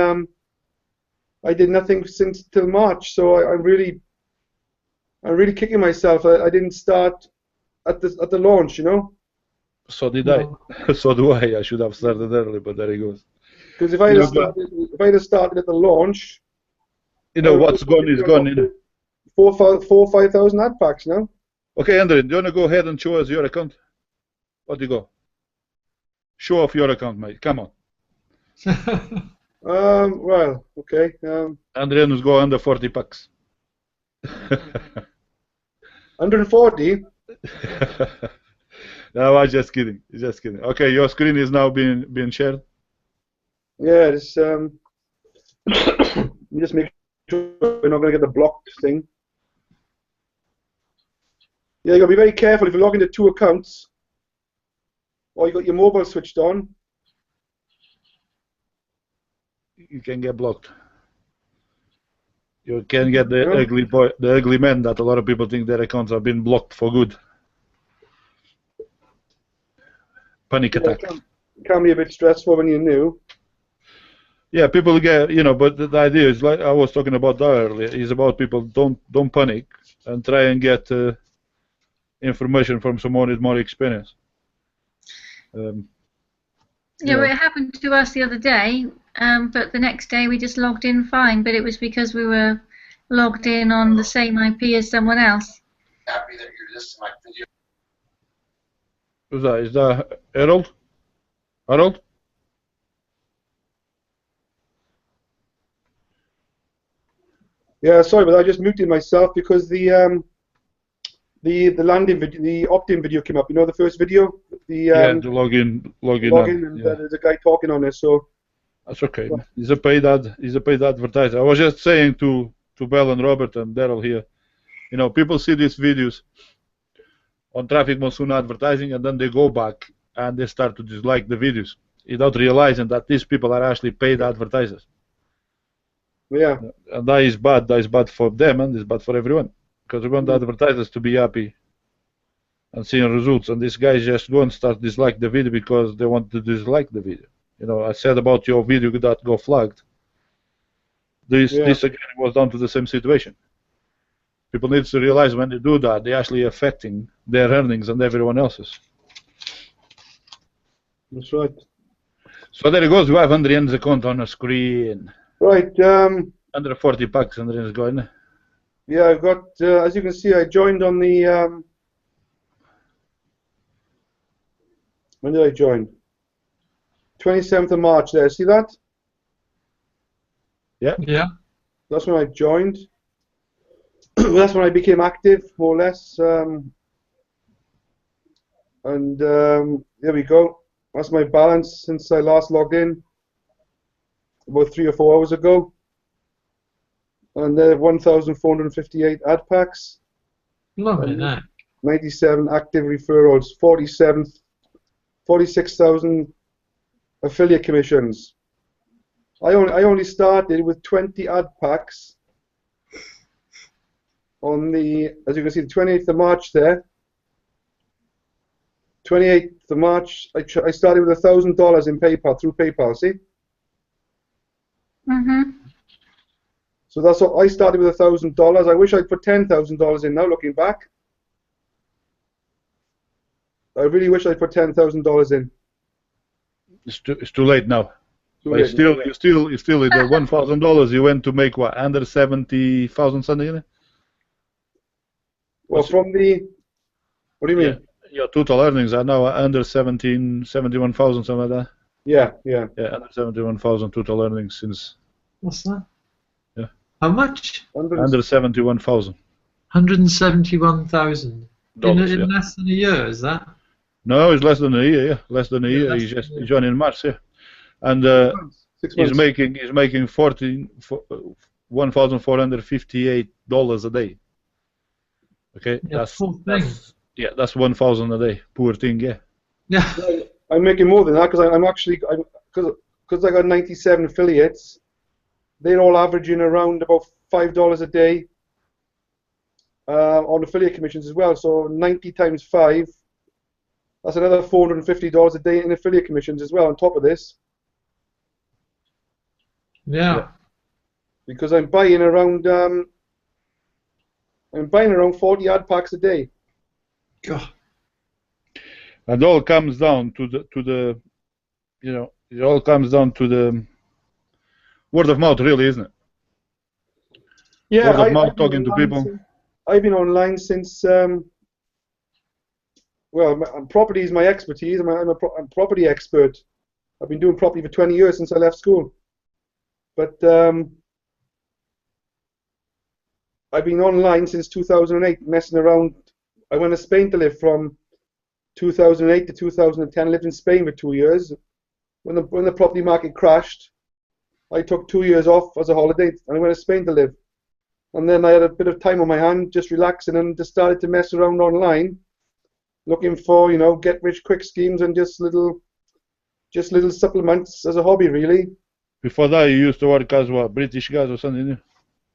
I did nothing since till March. So I'm really kicking myself. I didn't start at the launch, you know. So did Well, I. So do I. I should have started early, but there he goes. Because if I had started at the launch, You know, what's gone is gone. You know. 5,000 ad packs, you know. Okay, Andre, do you want to go ahead and show us your account? What do you go? Show off your account, mate. Come on. Well, okay. Andre nos go under 40 bucks. 140. No, I'm just kidding. Just kidding. Okay, your screen is now being shared. Yeah, it's just make sure we're not going to get the blocked thing. Yeah, you got to be very careful if you log into 2 accounts, or you got your mobile switched on. You can get blocked. You can get the ugly boy, the ugly man that a lot of people think their accounts have been blocked for good. Panic attack. It can be a bit stressful when you're new. Yeah, people get, you know, but the idea is, like I was talking about that earlier, is about people don't panic and try and get information from someone with more experience. Yeah, well, it happened to us the other day, but the next day we just logged in fine, but it was because we were logged in on the same IP as someone else. Happy that you're listening to my video. Who's that? Is that Harold? Harold? Yeah, sorry, but I just muted myself because the landing video, the opt-in video came up. You know, the first video, the The login, and there's a guy talking on it. So that's okay. Man. He's a paid advertiser. I was just saying to Bell and Robert and Daryl here, you know, people see these videos on Traffic Monsoon advertising, and then they go back and they start to dislike the videos without realizing that these people are actually paid advertisers. yeah, And that is bad. That is bad for them, and it's bad for everyone, because we want the advertisers to be happy and seeing results. And these guys just go and start dislike the video because they want to dislike the video. You know, I said about your video that got flagged. This again was down to the same situation. People need to realize when they do that, they're actually affecting their earnings and everyone else's. that's right. So there it goes. We have Andrian's account on the screen. Right. Under 40 bucks, Andrian's going. Yeah, I've got. As you can see, I joined on the. When did I join? 27th of March. There. See that? yeah. That's when I joined. That's when I became active, more or less. And there we go. That's my balance since I last logged in, about 3 or 4 hours ago. And there are 1,458 ad packs, Lovely that. 97 active referrals, 46,000 affiliate commissions. I only started with 20 ad packs on the, as you can see, the 28th of March there. 28th of March, I started with $1,000 in PayPal, through PayPal, see? Mm-hmm. So that's what I started with $1,000. I wish I'd put $10,000 in now, looking back. I really wish I put $10,000 in. It's too late now. But you still with the $1,000 you went to make what, under 70,000 something, isn't it? Well, from the, what do you mean? Yeah. Your total earnings are now under 71,000, something like that. Yeah. Yeah, under 71,000 total earnings since. What's that? Yeah. How much? Under 71,000. 171,000 in Yeah. less than a year. Is that? No, it's less than a year. Yeah, less than a Yeah, year. less He than a just year. joined in March. Yeah, and 6 months. he's making $1,458 a day. Okay, Yeah, poor thing. that's 1,000 a day. Poor thing, yeah. Yeah. I'm making more than that because I'm actually because I got 97 affiliates. They're all averaging around about $5 a day on affiliate commissions as well. So 90 times 5, that's another $450 a day in affiliate commissions as well on top of this. Yeah. Because I'm buying around 40 ad packs a day. God. And all comes down to the you know, it all comes down to the word of mouth, really, isn't it? Yeah, word of mouth, talking to people. I've been online since well, property is my expertise. I'm a property expert. I've been doing property for 20 years since I left school. But I've been online since 2008, messing around. I went to Spain to live from 2008 to 2010. I lived in Spain for 2 years. When the property market crashed, I took 2 years off as a holiday and I went to Spain to live. And then I had a bit of time on my hand, just relaxing, and just started to mess around online, looking for, you know, get-rich-quick schemes and just little supplements as a hobby, really. Before that, you used to work as what, British Gas or something, didn't you?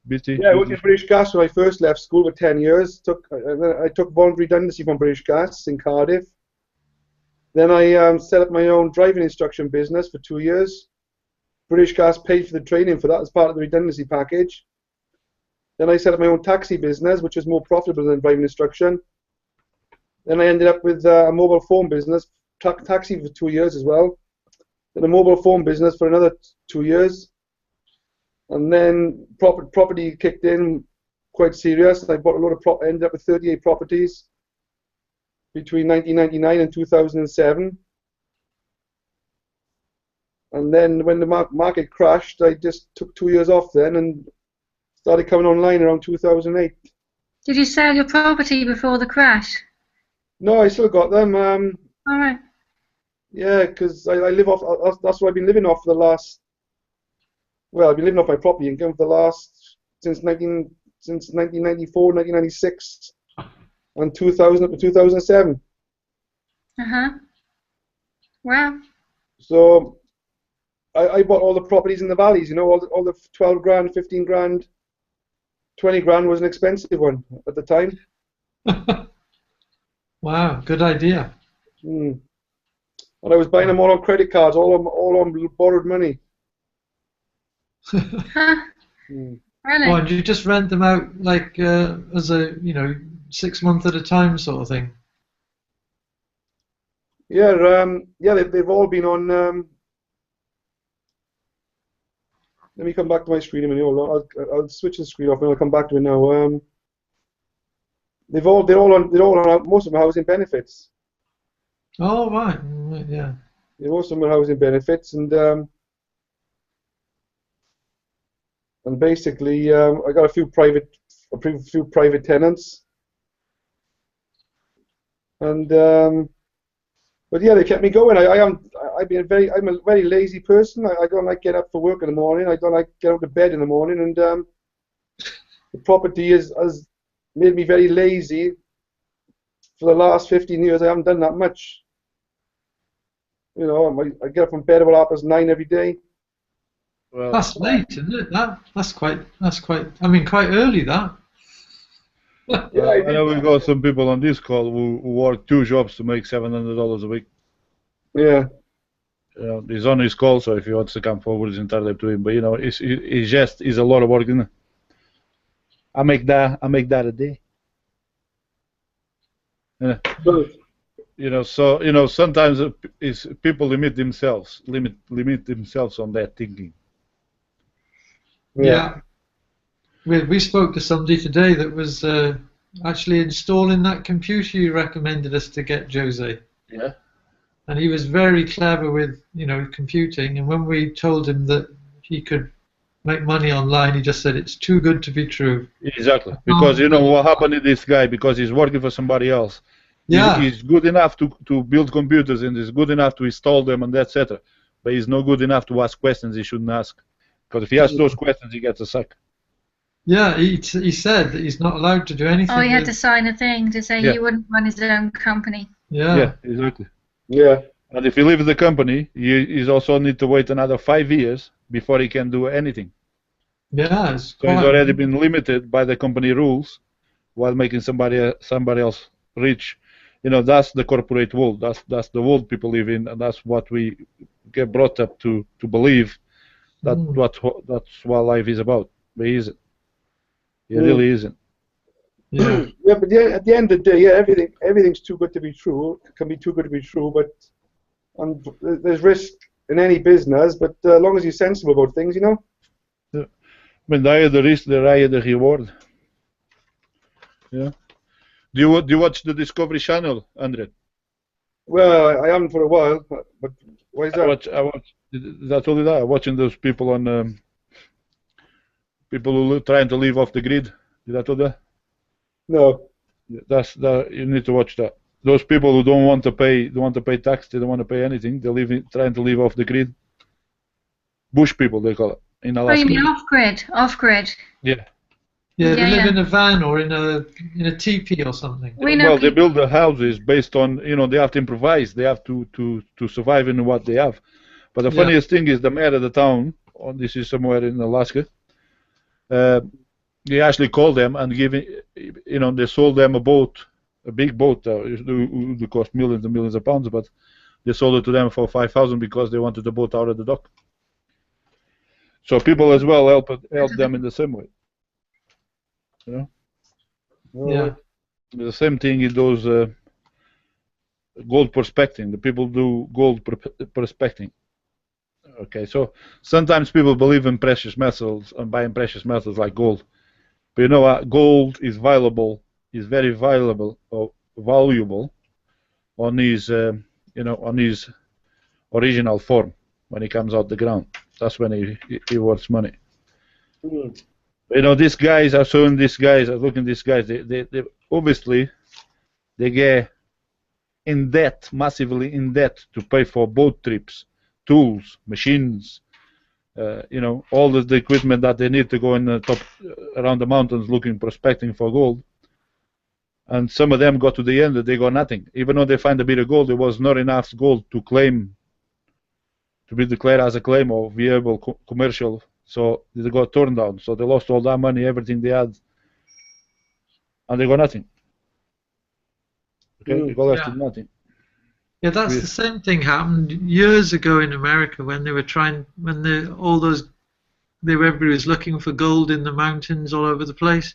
BT? Yeah, I worked in British Gas when I first left school for 10 years. I took voluntary redundancy from British Gas in Cardiff. Then I set up my own driving instruction business for 2 years. British Gas paid for the training for that as part of the redundancy package. Then I set up my own taxi business, which was more profitable than driving instruction. Then I ended up with a mobile phone business, taxi for 2 years as well. Then a mobile phone business for another 2 years. And then property kicked in quite serious. I bought a lot of ended up with 38 properties between 1999 and 2007. And then when the market crashed, I just took 2 years off then and started coming online around 2008. Did you sell your property before the crash? No, I still got them. All right. Yeah, because I live off. That's what I've been living off for the last. Well, I've been living off my property income for the last since 1994, 1996, and 2000 up to 2007. Wow. So I bought all the properties in the valleys. You know, all the 12 grand, 15 grand, 20 grand was an expensive one at the time. Wow, good idea. And I was buying them all on credit cards, all on borrowed money. Really? Oh, and you just rent them out like as a 6 months at a time sort of thing. Yeah, they've all been on. Let me come back to my screen a minute. Hold on. I'll switch the screen off and I'll come back to it now. They're all on most of them are housing benefits. Oh right, yeah. Most of them are housing benefits, and basically I got a few private tenants, and but yeah, they kept me going. I'm a very lazy person. I don't like getting up for work in the morning. I don't like get out of bed in the morning, and the property has made me very lazy. For the last 15 years, I haven't done that much. You know, I get up from bed about 9:30 every day. Well, that's late, isn't it? That's quite. I mean, quite early. That. Yeah, I know we got some people on this call who work 2 jobs to make $700 a week. Yeah. He's on his call, so if he wants to come forward, it's entirely up to him. But you know, it's a lot of work, isn't it? I make that a day. Yeah. So sometimes people limit themselves on that thinking. Yeah. We spoke to somebody today that was actually installing that computer you recommended us to get, Jose. Yeah. And he was very clever with computing. And when we told him that he could make money online, he just said it's too good to be true. Exactly. Because you know what happened to this guy? Because he's working for somebody else. Yeah. He's good enough to build computers and he's good enough to install them and etc. But he's not good enough to ask questions he shouldn't ask. Because if he asks those questions, he gets a sack. Yeah, he said that he's not allowed to do anything. Oh, he had to sign a thing to say he wouldn't run his own company. Yeah, exactly. Yeah. And if he leaves the company, he's also need to wait another 5 years before he can do anything. Yeah, so he's already been limited by the company rules while making somebody else rich. You know, that's the corporate world. That's the world people live in, and that's what we get brought up to believe. That's what life is about. But it isn't. It really isn't. Yeah. Yeah, but at the end of the day, everything's too good to be true. It can be too good to be true, but there's risk in any business. But as long as you're sensible about things, you know. Yeah. I mean, the higher the risk, the higher the reward. Yeah. Do you watch the Discovery Channel, Andre? Well, I haven't for a while, but why is that? I watch. I told you that. I'm watching those people on people who are trying to live off the grid. Did I tell you that? No. That's that. You need to watch that. Those people who don't want to pay tax, they don't want to pay anything. They're trying to live off the grid. Bush people, they call it in Alaska. Oh, you mean off-grid? Off-grid. Yeah. Yeah, they live in a van or in a teepee or something. Well, they build the houses based on, you know, they have to improvise. They have to survive in what they have. But the funniest thing is the mayor of the town, this is somewhere in Alaska, they actually called them and they sold them a boat, a big boat. It would cost millions and millions of pounds, but they sold it to them for $5,000 because they wanted the boat out of the dock. So people as well help them in the same way. You know? Yeah. The same thing in those gold prospecting. The people do gold prospecting. Okay, so sometimes people believe in precious metals and buying precious metals like gold. But you know what? Gold is valuable. Is very valuable or valuable on his, on his original form when he comes out the ground. That's when he worth money. Mm. You know, these guys are showing these guys. I look at these guys. They obviously they get in debt, massively in debt, to pay for boat trips, tools, machines. All the equipment that they need to go in the top around the mountains looking, prospecting for gold. And some of them got to the end that they got nothing. Even though they find a bit of gold, there was not enough gold to be declared as a claim or viable commercial. So they got turned down. So they lost all that money, everything they had, and they got nothing. Okay, they got left with nothing. Yeah, that's the same thing happened years ago in America when they were everybody was looking for gold in the mountains all over the place,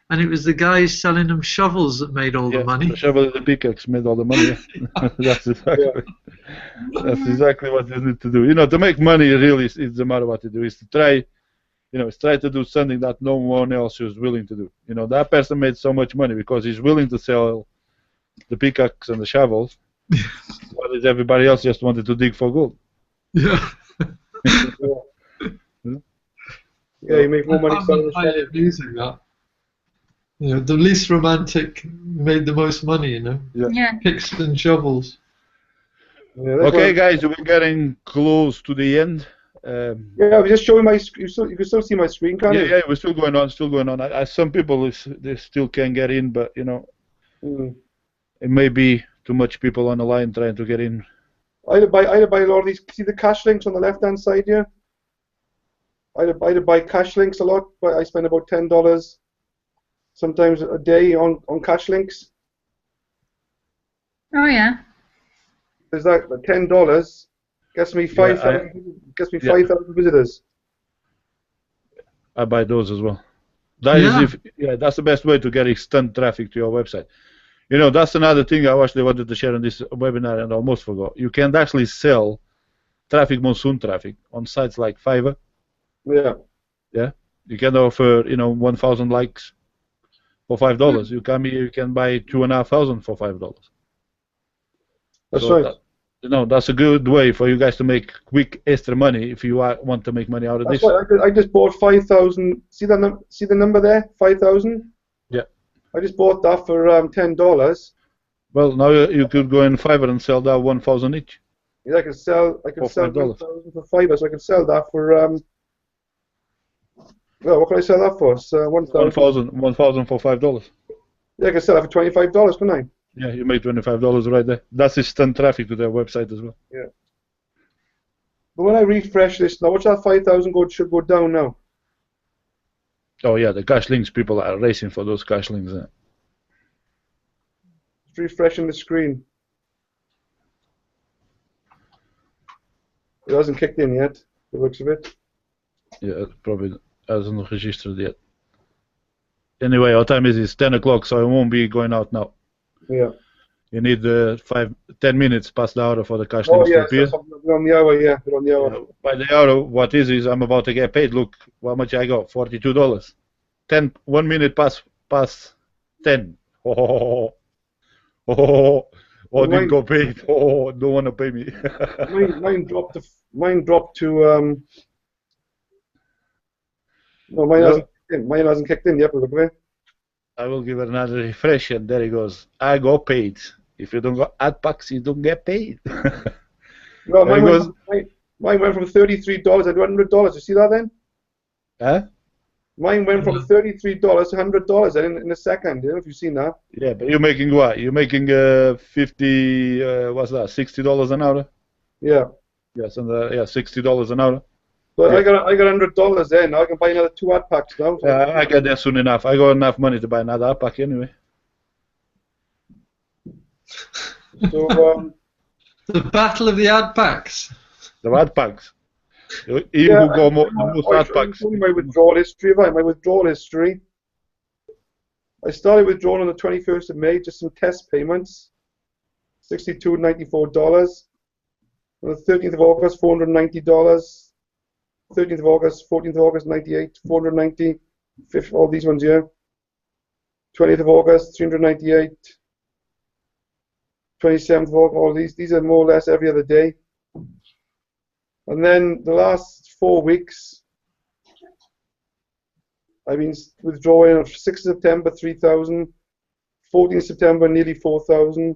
and it was the guys selling them shovels that made all the money. The shovel and the pickaxe made all the money. That's exactly what you need to do. You know, to make money, really, it doesn't matter what you do. Is to try, try to do something that no one else is willing to do. You know, that person made so much money because he's willing to sell the pickaxe and the shovels. What is everybody else just wanted to dig for gold? Yeah. You make more money selling the music. That. The least romantic made the most money. Yeah. Picks and shovels. Yeah, okay, guys, we're getting close to the end. I was just showing you can still see my screen, can't you? Yeah, we're still going on. Some people they still can't get in, but it may be too much people on the line trying to get in. I had to buy a lot of these. See the cash links on the left-hand side here? I had to buy cash links a lot, but I spend about $10 sometimes a day on cash links. Oh yeah. There's that $10 gets me 5,000 visitors. I buy those as well. That's the best way to get instant traffic to your website. That's another thing I actually wanted to share on this webinar and almost forgot. You can actually sell monsoon traffic on sites like Fiverr. Yeah. Yeah. You can offer 1,000 likes for $5. You can buy 2,500 for $5. That's right. That's a good way for you guys to make quick extra money if you want to make money out of this. Right. I just bought 5,000. See the number there? 5,000. Yeah. I just bought that for $10. Well, now you could go in Fiverr and sell that 1,000 each. Yeah, I can sell 1,000 for Fiverr, so I can sell that for Well, what can I sell that for? It's 1,000. 1,000 for $5. Yeah, I can sell that for $25, can I? Yeah, you make $25 right there. That's instant traffic to their website as well. Yeah. But when I refresh this now, what's that 5,000 should go down now? Oh yeah, the cash links, people are racing for those cash links. It's refreshing the screen. It hasn't kicked in yet, the looks of it. Yeah, it probably hasn't registered yet. Anyway, what time is it? It's 10 o'clock, so I won't be going out now. Yeah. You need 10 minutes past the hour for the cash Oh, links to yeah, appear. so we're on the hour, yeah, we're on the hour. By the hour, what is I'm about to get paid. Look how much I got, $42. 1 minute past 10. Oh, didn't go paid. Oh, don't want to pay me. mine dropped to no, mine hasn't kicked in yet, look at it. I will give it another refresh, and there it goes. I got paid. If you don't got ad packs, you don't get paid. No, mine went from $33 to $100. You see that then? Huh? Mine went from $33 to $100 in a second. I don't know if you've seen that. Yeah, but you're making what? You're making what's that? $60 an hour? Yeah. Yes, and yeah, $60 an hour. So Yeah. I got $100 then. Now I can buy another 2 ad packs now. So I get there soon enough. I got enough money to buy another ad pack anyway. So The battle of the ad packs. The ad packs. Even who got the most ad packs. My withdrawal history. My withdrawal history. I started withdrawing on the 21st of May, just some test payments, $62.94. On the 13th of August, $490. 13th of August, 14th of August, 98, 490, 5th, all these ones here. 20th of August, 398. 27th of August, all these are more or less every other day. And then the last 4 weeks, I've been withdrawing. 6th of September, 3,000. 14th September, nearly 4,000.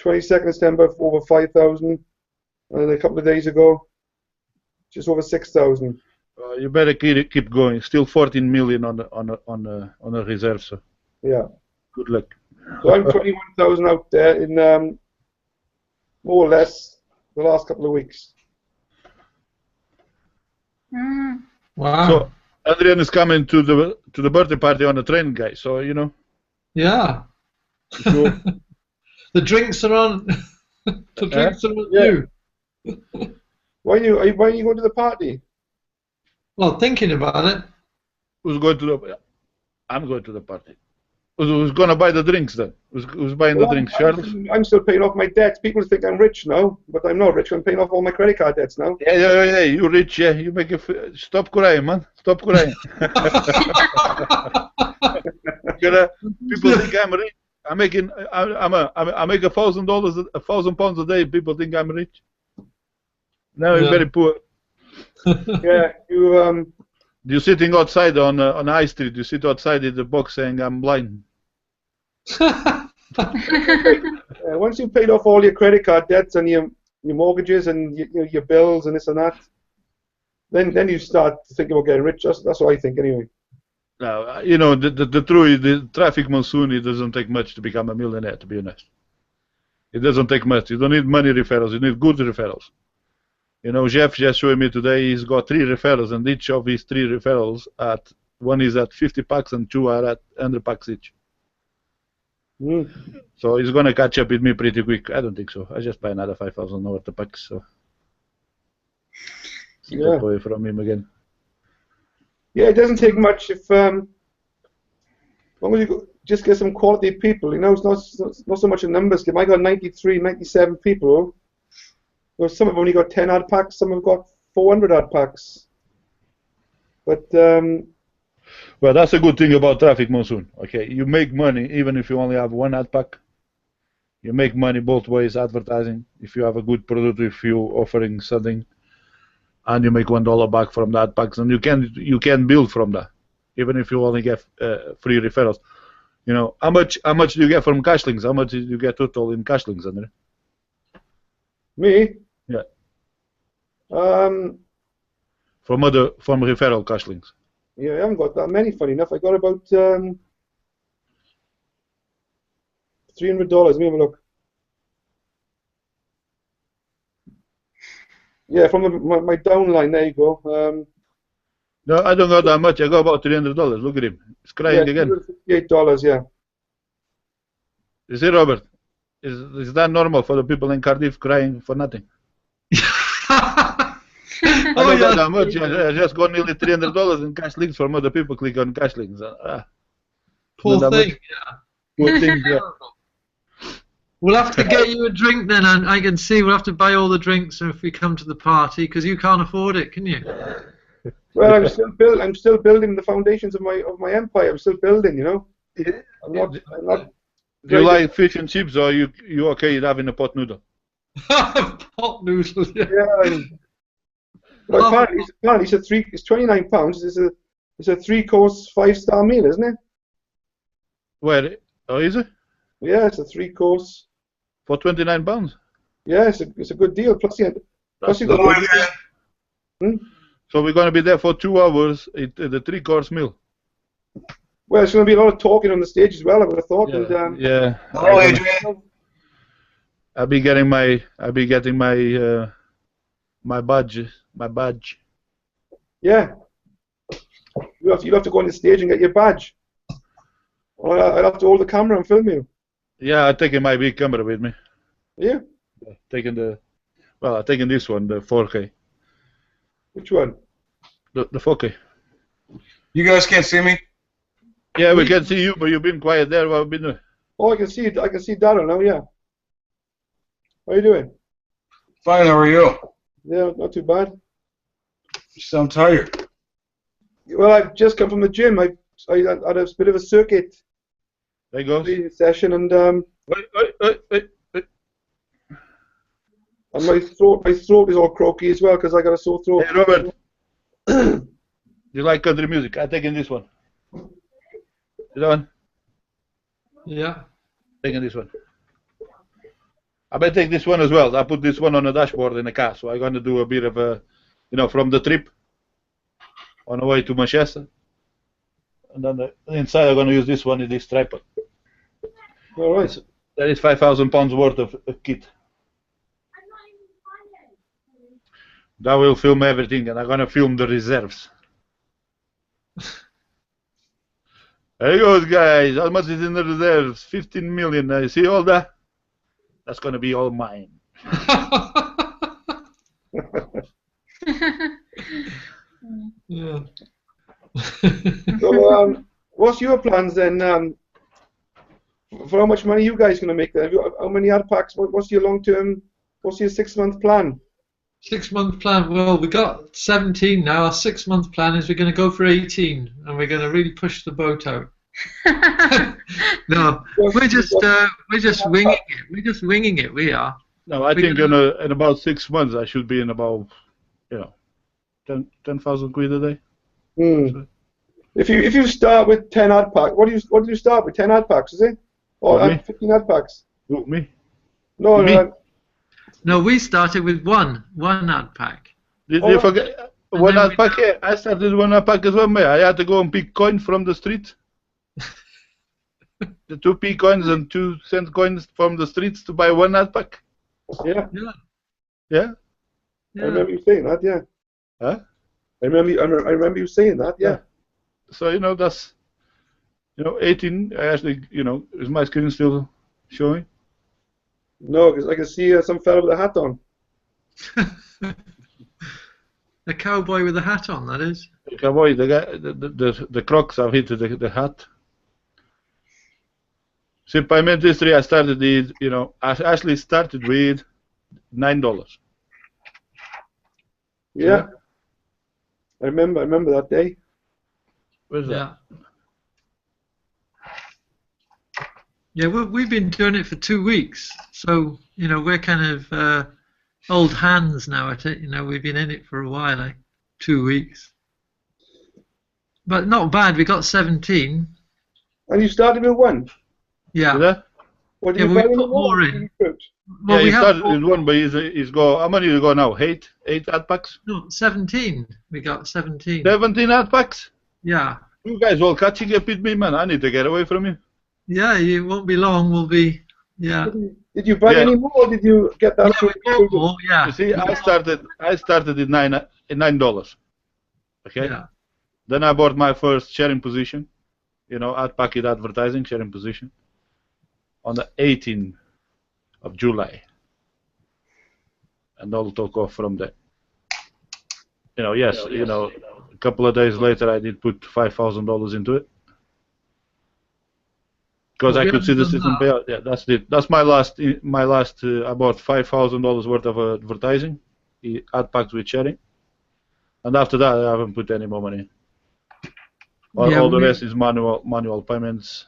22nd September, over 5,000. And a couple of days ago, just over 6,000. You better keep going. Still 14 million on the reserve, so Yeah. good luck. So I'm 21,000 out there in more or less the last couple of weeks. Wow. So Adrian is coming to the birthday party on the train, guys. So you know. Yeah. So, The drinks are on. The drinks are on Yeah. you. Why are you going to the party? Well, thinking about it. who's going to the? I'm going to the party. Who's going to buy the drinks then? Who's buying the drinks? Charlie? I'm still paying off my debts. People think I'm rich now, but I'm not rich. I'm paying off all my credit card debts now. Yeah. You're rich. Yeah, you make stop crying, man. Stop crying. People think I'm rich. I make $1,000, £1,000 a day. People think I'm rich. Now I'm very poor. Yeah, You're sitting outside on High Street. You sit outside in the box saying I'm blind. once you've paid off all your credit card debts and your mortgages and your bills and this and that, then you start thinking about getting rich. That's what I think anyway. Now, you know, the truth, the traffic monsoon, it doesn't take much to become a millionaire, to be honest. It doesn't take much. You don't need money referrals. You need good referrals. You know, Jeff just showed me today he's got 3 referrals, and each of his 3 referrals, one is at 50 bucks and 2 are at 100 bucks each. So he's going to catch up with me pretty quick. I don't think so. I just buy another 5,000 over the bucks, so keep up away from him again. Yeah, it doesn't take much if, as long as you just get some quality people. You know, it's not so much a numbers game. I got 93, 97 people. Well, some have only got 10 ad packs, some have got 400 ad packs. But well, that's a good thing about traffic monsoon. Okay, you make money even if you only have 1 ad pack. You make money both ways, advertising. If you have a good product, if you're offering something, and you make $1 back from that packs, and you can build from that, even if you only get free referrals. You know, how much do you get from cash links? How much do you get total in cash links, Andre? me? Yeah. From From referral cash links. Yeah, I haven't got that many, funny enough. I got about $300. Let me have a look. Yeah, from my downline, there you go. No, I don't got that much. I got about $300. Look at him. He's crying yeah, again. $8, yeah. You see, Robert? Is that normal for the people in Cardiff crying for nothing? I don't got that much. I just got nearly $300 in cash links from other people. Click on cash links. Poor Not that thing. much. Poor thing, yeah. We'll have to get you a drink then, and I can see we'll have to buy all the drinks if we come to the party because you can't afford it, can you? Well, I'm still building the foundations of my empire. I'm still building, you know. I'm not. Do you like fish and chips, or you okay with having a pot noodle? Pot noodle. Yeah. But apparently it's £29. It's a 3-course 5-star meal, isn't it? Where? Oh, is it? Yeah, it's a 3-course. For £29? Yeah, it's a good deal. Plus you got. So we're going to be there for 2 hours at the 3-course meal. Well, it's going to be a lot of talking on the stage as well, I would have thought. Yeah. And, yeah. Hello, Adrian. I'll be getting my my badge. Yeah. You'll have to go on the stage and get your badge. Or I'll have to hold the camera and film you. Yeah, I'm taking my big camera with me. Yeah. I'm taking this one, the 4K. Which one? The 4K. You guys can't see me? Yeah, we can see you, but you've been quiet there. What have you been doing? Oh, I can see Darryl now. Yeah. How are you doing? Fine, how are you? Yeah, not too bad. You sound tired. Well, I've just come from the gym. I had a bit of a circuit There goes. session, and Wait. and my throat is all croaky as well because I got a sore throat. Hey, Robert. Do you like country music? I'm taking this one. This one? Yeah. Taking this one. I better take this one as well. I put this one on the dashboard in the car, so I'm going to do a bit of a, from the trip on the way to Manchester. And then inside I'm going to use this one in this tripod. All right. That is £5,000 worth of kit. That will film everything, and I'm going to film the reserves. There you go, guys. How much is in the reserves? 15 million. You see all that? That's going to be all mine. Yeah. So, what's your plans then? For how much money you guys going to make then? How many ad packs? What's your long-term? What's your 6-month plan? 6-month plan. Well, we got 17 now. Our 6-month plan is we're going to go for 18, and we're going to really push the boat out. No, we're just winging it. We're just winging it. We are. No, I think in about 6 months I should be in about 10,000 quid a day. Hmm. If you start with 10 ad packs, what do you start with? 10 ad packs, is it? Or 15 ad packs? Who, me? No, Me? No, we started with one ad pack. Did you forget one ad pack? Yeah, I started one ad pack as well, mate. I had to go and pick coins from the street. The 2p coins and 2-cent coins from the streets to buy one ad pack. Yeah. Yeah? I remember you saying that, yeah. Huh? I remember you saying that, yeah. So, that's, 18, I actually, is my screen still showing? No, because I can see some fella with a hat on. A cowboy with a hat on, that is. The cowboy, the guy, the Crocs have hit the hat. So by history, I started I actually started with $9. Yeah. I remember that day. Where's that? Yeah, we've been doing it for 2 weeks, so we're kind of old hands now at it. We've been in it for a while, 2 weeks, but not bad. We got 17. And you started with 1. Yeah. What did we put more in? Well, he started with 1, but he's got how many you got now? 8 ad packs? No, 17. We got 17. 17 ad packs? Yeah. You guys all catching up with me, man. I need to get away from you. Yeah, it won't be long. We'll be. Yeah. Did you buy Yeah. any more, or did you get that? Yeah, we bought more. Yeah. You see, I started at $9. Okay. Yeah. Then I bought my first sharing position. You know, ad packet advertising sharing position on the 18th of July, and all took off from there. You know, yes, you know, a couple of days later, I did put $5,000 into it because Well, I we could see the haven't done system that. pay out. Yeah, that's it. That's my last. I bought $5,000 worth of advertising, ad packs with sharing, and after that, I haven't put any more money. Yeah, All the we- rest is manual payments.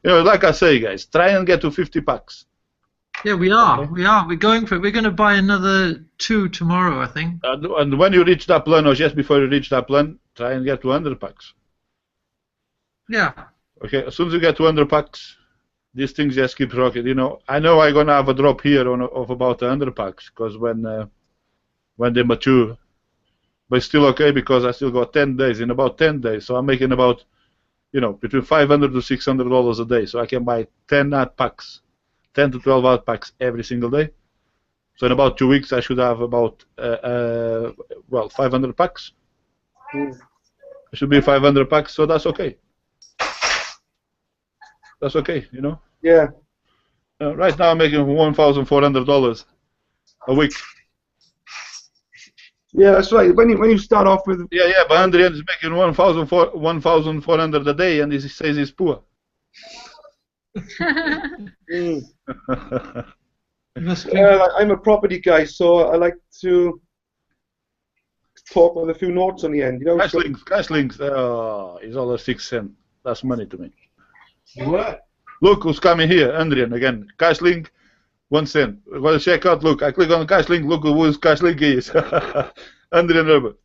You know, like I say, guys, try and get to 50 packs. Yeah, we are. Okay. We are. We're going for it. We're going to buy another 2 tomorrow, I think. And when you reach that plan, or just before you reach that plan, try and get to 100 packs. Yeah. Okay, as soon as you get to 100 packs, these things just keep rocking. You know I'm gonna have a drop here of about 100 packs because when they mature, but it's still okay because I still got 10 days. In about 10 days, so I'm making about, you know, between $500 to $600 a day. So I can buy 10 ad packs, 10 to 12 ad packs every single day. So in about 2 weeks, I should have about 500 packs. It should be 500 packs, so that's okay. That's okay, you know. Yeah. Right now, I'm making $1,400 a week. Yeah, that's right. When you start off with Yeah, but Andrian is making $1,400 a day, and he says he's poor. You must drink. I'm a property guy, so I like to talk with a few notes on the end. You know. Cash links. It's all 6 cents. That's money to me. What? Look who's coming here, Andrian again. Cash link, 1 cent. I'm gonna check out. Look, I click on cash link. Look whose cash link is. Andrian Robert.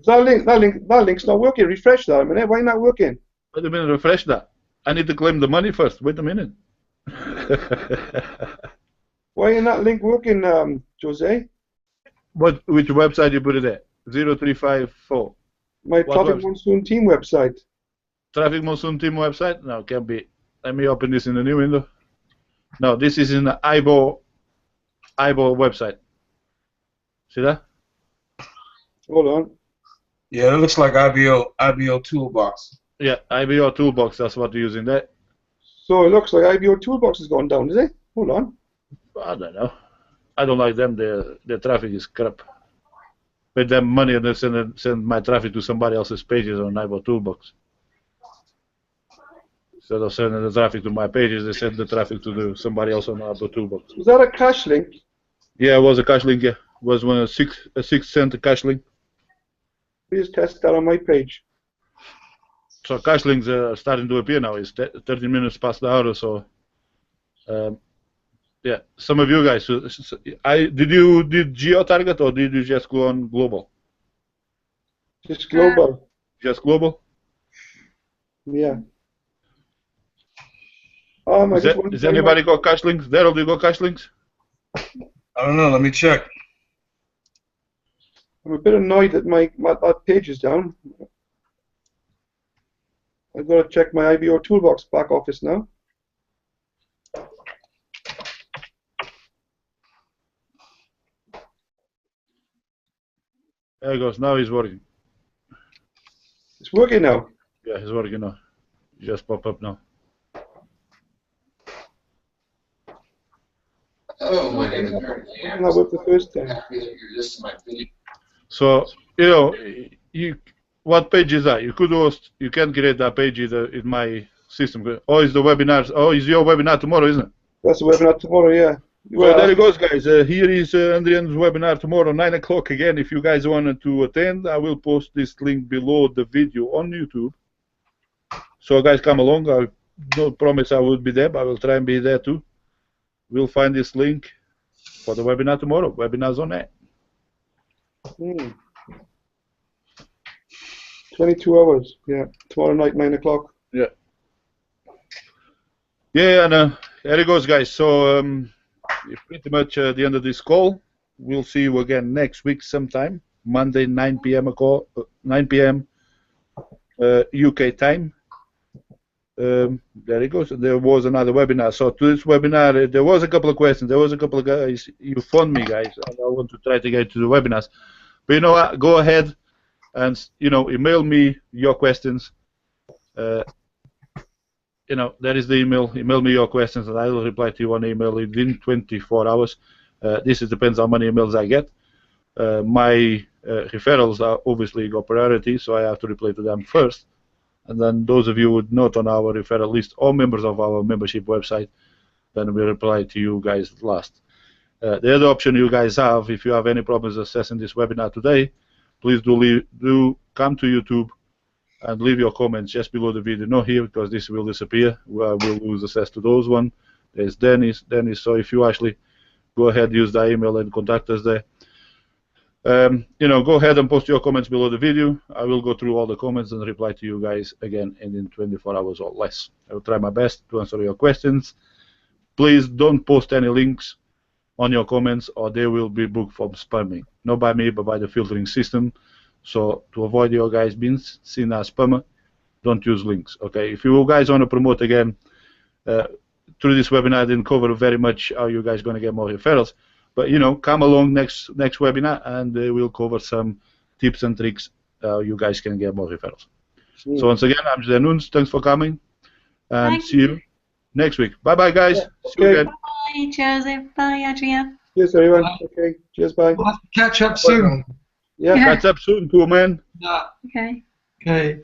That link's not working. Refresh that a minute. Why not working? Wait a minute, refresh that. I need to claim the money first. Wait a minute. Why ain't that link working, Jose? Which website you put it at? 0354. My What Traffic website? Monsoon Team website. Traffic Monsoon Team website? No, can't be. Let me open this in the new window. No, this is in the IBO website. See that? Hold on. Yeah, it looks like IBO Toolbox. Yeah, IBO Toolbox, that's what we're using there. So it looks like IBO Toolbox has gone down, is it? Hold on. I don't know. I don't like them. Their traffic is crap. Pay them money and they send my traffic to somebody else's pages on IBO Toolbox. Instead of sending the traffic to my pages, they send the traffic to somebody else on IBO Toolbox. Was that a cache link? Yeah, it was a cash link. Yeah, it was a 6 cent cash link. Please test that on my page. So cash links are starting to appear now. It's 30 minutes past the hour, so yeah. Some of you guys, did you geo target or did you just go on global? Just global. Just global. Yeah. Is anybody got cash links? Daryl, do you got cash links? I don't know. Let me check. I'm a bit annoyed that that page is down. I've got to check my IBO Toolbox back office now. There he goes. Now he's working. It's working now. Yeah, he's working now. He just pop up now. Oh, my name is Mary. Didn't that work the first time? Happy that you're listening to my video. So you know, what page is that? You can create that page in my system. Oh, it's the webinars. Oh, it's your webinar tomorrow, isn't it? That's the webinar tomorrow, yeah. Well, there it goes, guys. Here is Andrian's webinar tomorrow, 9 o'clock again. If you guys wanted to attend, I will post this link below the video on YouTube. So, guys, come along. I don't promise I will be there, but I will try and be there too. We'll find this link for the webinar tomorrow. Webinars on air. 22 hours, yeah. Tomorrow night, 9 o'clock. Yeah. Yeah, and there it goes, guys. So, it's pretty much the end of this call. We'll see you again next week sometime. Monday, 9 p.m. 9 p.m. UK time. There it goes. There was another webinar. So to this webinar, there was a couple of questions. There was a couple of guys. You phoned me, guys, and I want to try to get to the webinars. But you know what? Go ahead and email me your questions. There is the email. Email me your questions, and I will reply to you on email within 24 hours. This depends on how many emails I get. My referrals are obviously got priority, so I have to reply to them first. And then those of you not on our referral list or members of our membership website, then we reply to you guys last. The other option you guys have, if you have any problems accessing this webinar today, please do come to YouTube and leave your comments just below the video. Not here, because this will disappear. We'll lose access to those one. There's Dennis. So if you actually go ahead, use the email and contact us there. Go ahead and post your comments below the video. I will go through all the comments and reply to you guys again in 24 hours or less. I will try my best to answer your questions. Please don't post any links on your comments, or they will be booked from spamming. Not by me, but by the filtering system. So to avoid your guys being seen as spammer, don't use links. Okay. If you guys want to promote again, through this webinar, I didn't cover very much how you guys going to get more referrals. But come along next webinar, and we'll cover some tips and tricks how you guys can get more referrals. So once again, I'm José Nunes. Thanks for coming, and see you next week. Bye, guys. Yeah, See you again. Bye, Joseph. Bye, Adrian. Cheers, everyone. Okay. Cheers. Bye. We'll have to catch up soon. Yeah. Catch up soon, cool man. Yeah. Okay. Okay.